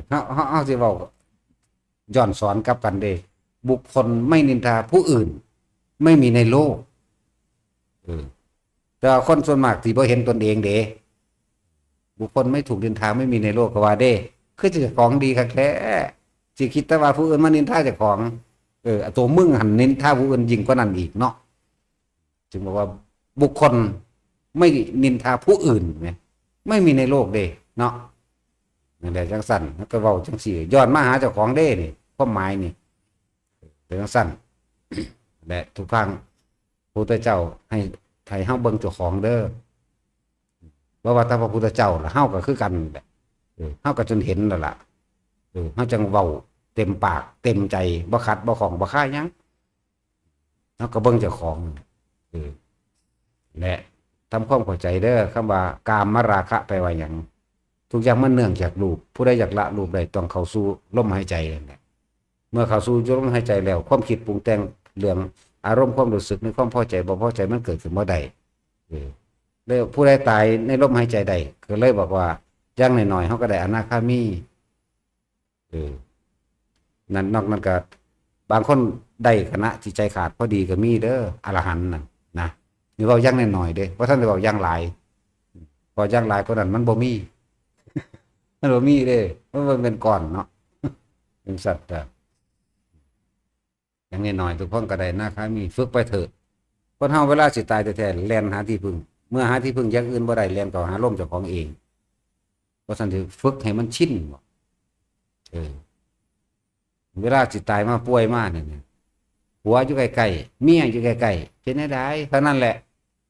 Speaker 1: เฮาสิเว้าย้อนสอนกลับกันเด้บุคคลไม่นินทาผู้อื่นไม่มีในโลกแต่คนส่วนมากที่บ่เห็นตนเองเด้บุคคลไม่ถูกนินทาไม่มีในโลกก็ว่าเด้คือเจ้าของดีคักแท้สิคิดแต่ว่าผู้อื่นมานินทาเจ้าของ ตัวมึงหันนินทาผู้อื่นยิ่งกว่านั้นอีกเนาะจึงบอกว่าบุคคลไม่นินทาผู้อื่นเนี่ยไม่มีในโลกเด้เนาะนั่นแหละจังสั้นแล้วก็เว้าจังสี่ย้อนมาหาเจ้าของเด้นี่ความหมายนี่เป็นจังสั้น และทุกครั้งพระพุทธเจ้าให้เฮาเบิ่งเจ้าของเด้อเพราะว่าถ้าพระพุทธเจ้าล่ะเฮาก็คือกันแหละเฮาก็จนเห็นแล้วล่ะเฮาจังเว้าเต็มปากเต็มใจบ่ขัดบ่ของบ่ค่ายหยังเฮาก็เบิ่งเจ้าของและทำความเข้าใจเด้อคำว่ากามราคะแปลว่าหยังทุกอย่างมันเนื่องจากรูปผู้ใดอยากละรูปใดต้องเข้าสู่ลมหายใจนั่นแหละเมื่อเข้าสู่ลมหายใจแล้วความคิดปรุงแต่งเรื่องอารมณ์ความรู้สึกในความพอใจบ่พอใจมันเกิดขึ้นบ่ได้เลยผู้ใดตายในลมหายใจใดก็เลยบอกว่าอย่างน้อยๆเฮาก็ได้อนาคามีนั่นนอกนั้นก็บางคนได้คณะที่ใจขาดพอดีก็มีเด้ออรหันต์นั่นนะนี่เว้าอย่างน้อยๆเด้เพราะท่านได้บอกอย่างหลายพออย่างหลายคนนั้นมันบ่มีมันบ่มีเด้มันเป็นก่อนเนาะเป็นสัตว์อย่างน้อยๆทุกคนก็ได้นะครับมีฝึกไปเถิดคนเฮาเวลาสิตายแท้ๆแล่นหาที่พึ่งเมื่อหาที่พึ่งอย่างอื่นบ่ได้แล่นเข้าหาลมเจ้าของเองเพราะฉะนั้นถือฝึกให้มันชินเวลาสิตายมาป่วยมาเนี่ยหัวอยู่ใกล้ๆเมียอยู่ใกล้ๆเป็นได้เท่านั้นแหละ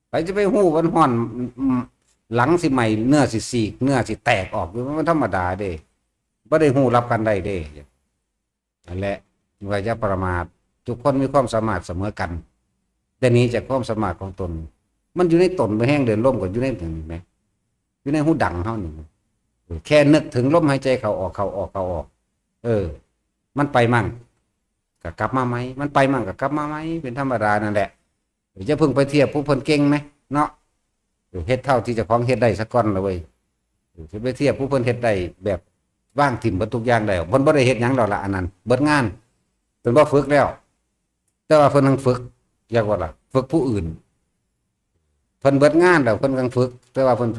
Speaker 1: ไปจะไปหู้วันห่อนหลังสิใหม่เนื้อสิสีกเนื้อสิแตกออกมันธรรมดาเด้บ่ได้หู้รับกันได้เด้นั่นแหละว่าอย่าประมาททุกคนมีความสามารถเสมอกันแต่นี้จากความสามารถของตนมันอยู่ในตนไปแห้งเดินล่มก็อยู่ในถึงไหมอยู่ในหูดังเท่านี้แค่นึกถึงลมหายใจเขาออกมันไปมั่งก็กลับมาไหมมันไปมั่งก็กลับมาไหมเป็นธรรมดานั่นแหละจะพึ่งไปเทียบผู้เพิ่นเก่งไหมเนาะเฮ็ดเท่าที่จะของเฮ็ดได้สักก้อนเลยเว้ยจะไปเทียบผู้เพิ่นเฮ็ดได้แบบว่างถิ่มเบิดทุกอย่างได้เพิ่นบ่ได้เฮ็ดหยังดอกละอันนั้นเบิดงานเพิ่นบ่ฝึกแล้วแต่ว่าเพิ่นยังฝึกอยากว่าล่ะฝึกผู้อื่นเพิ่นเบิดงานแล้วเพิ่นกำลังฝึกแต่ว่าเพิ่น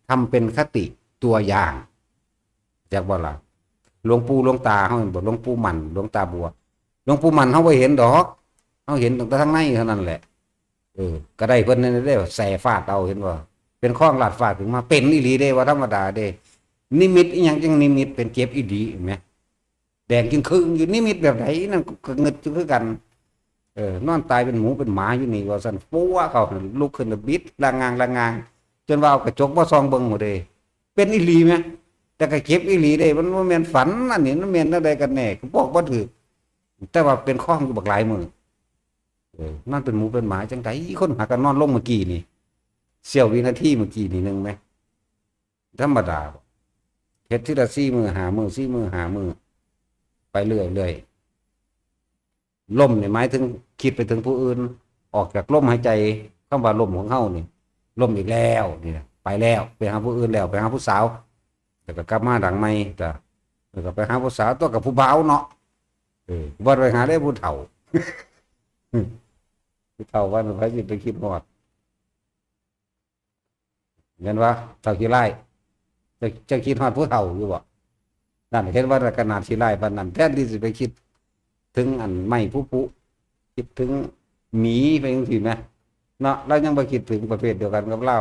Speaker 1: ทำเป็นคติตัวอย่างอยากว่าล่ะหลวงปู่หลวงตาเฮาบ่หลวงปู่หมันหลวงตาบัวหลวงปู่หมันเฮาบ่เห็นดอกเฮาเห็นตั้งแต่ทางในเท่านั้นแหละก็ได้เพิ่นนั่นได้แส่ฟาดเอาเห็นบ่เป็นข้องลาดฟาดถึงมาเป็นอีหลีเด้ว่าธรรมดาเด้นิมิตอีหยังจังนิมิตเป็นเจ็บอีหลีเห็นมั้ยแดงจึงครึ่งอยู่นิมิตแบบไหนนั่นก็เงึดอยู่คือกันนอนตายเป็นหมูเป็นหมาอยู่นี่ว่าซั่นปัวเขาลุกขึ้นบิดละงางจนว่าเอากระจกมาส่องเบิ่งหมดเด้เป็นอีหลีมั้ยแต่ก็เก็บอีหลีได้มันบ่แม่นฝันอันนี้มันแม่นอะไรกันแน่ก็บอกบ่ถูกแต่ว่าเป็นข้องอยู่บักหลายมื้อนอนเป็นหมูเป็นหมาจังไดคนหากันนอนลงเมื่อกี้นี่เสี้ยววินาทีเมื่อกี้นี่นึงมั้ยธรรมดาเฮ็ดทีละ4มื้อ5มื้อ4มื้อ5มื้อไปเรื่อยๆลมนี่หมายถึงคิดไปถึงผู้อื่นออกจากลมหายใจคำว่าลมของเฮานี่ลมอีกแล้วนี่ไปแล้วไปหาผู้อื่นแล้วไปหาผู้สาวแล้วก็กลับมาดังใหม่จ้ะแล้วก็ไปหาผู้สาวตัวกับผู้บ่าวเนาะบ่ไปหาได้ผู้เฒ่าผู้เฒ่าว่าไผสิไปคิดฮอดเห็นว่าเฒ่าขี้ไล่จะคิดฮอดผู้เฒ่าอยู่บ่นั่นเห็นว่าขนาดขี้ไล่ปานนั้นแทนที่สิไปคิดถึงอันไม่ผู้คิดถึงหมีไปจังซี่แม่เนาะเรายังบ่คิดถึงประเภทเดียวกันกับเรา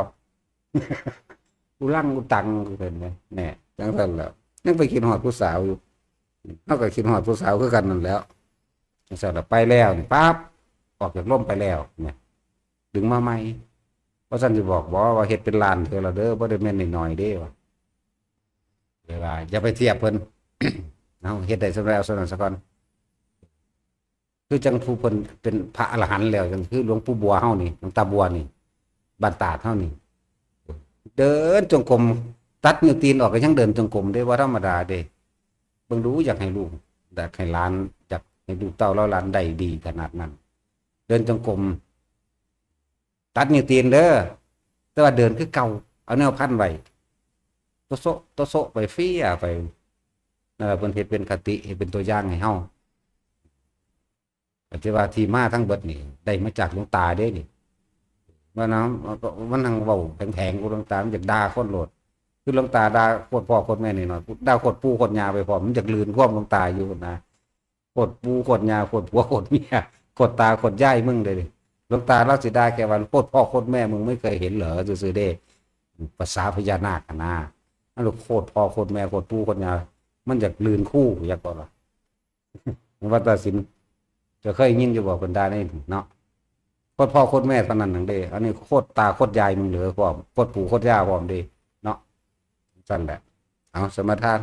Speaker 1: กูลั่งกูตังกูเป็นไงแน่จังซั่นแล้วยังไปคิดฮอดผู้สาวอยู่เฮาก็คิดฮอดผู้สาวคือกันนั่นแหล้วจังซั่นแล้วไปแล้วนี่ปั๊บออกจากร่มไปแล้วเนี่ยดึงมาใหม่เพราะฉันสิบอกว่าเฮ็ดเป็นล้านเทื่อละเด้อบ่ได้แม่นน้อยๆเด้ว่าเวลาอย่าไปเทียบเพิ่น เอาเฮ็ดได้สำแล้วซั่นซะก่อนคือจังผู้เพิ่นเป็นพระอรหันต์แล้วจังคือหลวงปู่บัวเฮานี่หลวงตาบัวนี่บ้านตาดเฮานี่เดินจงกรมตัดนิ้วตีนออกก็ยังเดินจงกรมได้ว่าธรรมดาเด้เบิ่งดูอยากให้ลูกอยากให้หลานอยากให้ลูกเต้าแล้วหลานได้ดีขนาดนั้นเดินจงกรมตัดนิ้วตีนเด้อแต่ว่าเดินคือเก่าเอาแนวพันไว้โตโซไปเฟี้ยไปนั่นล่ะเพิ่นเฮ็ดเป็นคติให้เป็นตัวอย่างให้เฮาแต่ว่าที่มาทั้งเบิดนี่ได้มาจากหลวงตาเด้นี่ว่าน้ำมันทางเว้าแผงๆกูหลวงตามันอยากด่าคนโลดคือหลวงตาด่าโคตรพ่อโคตรแม่นี่เนาะด่าโคตรปู่โคตรย่าไปพร้อมมันอยากลืนความหลวงตาอยู่นะ คตรปู่โคตรย่าโคตรผัวโคตรเมียโคตรตาโคตรยายมึงเลยดิหลวงตาเราสิได้แค่ว่าโคตรพ่อโคตรแม่มึงไม่เคยเห็นเหรอซื่อๆเด้ภาษาพญานาคอะนะนั่นลูกโคตรพ่อโคตรแม่โคตรปู่โคตรย่ามันอยากลืนคู่อยากบ่ล่ะวัดตาสินจะเคยยินอยู่บ่เพิ่นได้นี่เนาะโคตรพ่อโคตรแม่เท่านั้นนั่นเด้อันนี้โคตรตาโคตรยายมึงเหลือพร้อมโคตรปู่โคตรย่าพร้อมเด้เนาะสั่นแหละเอาสมทาน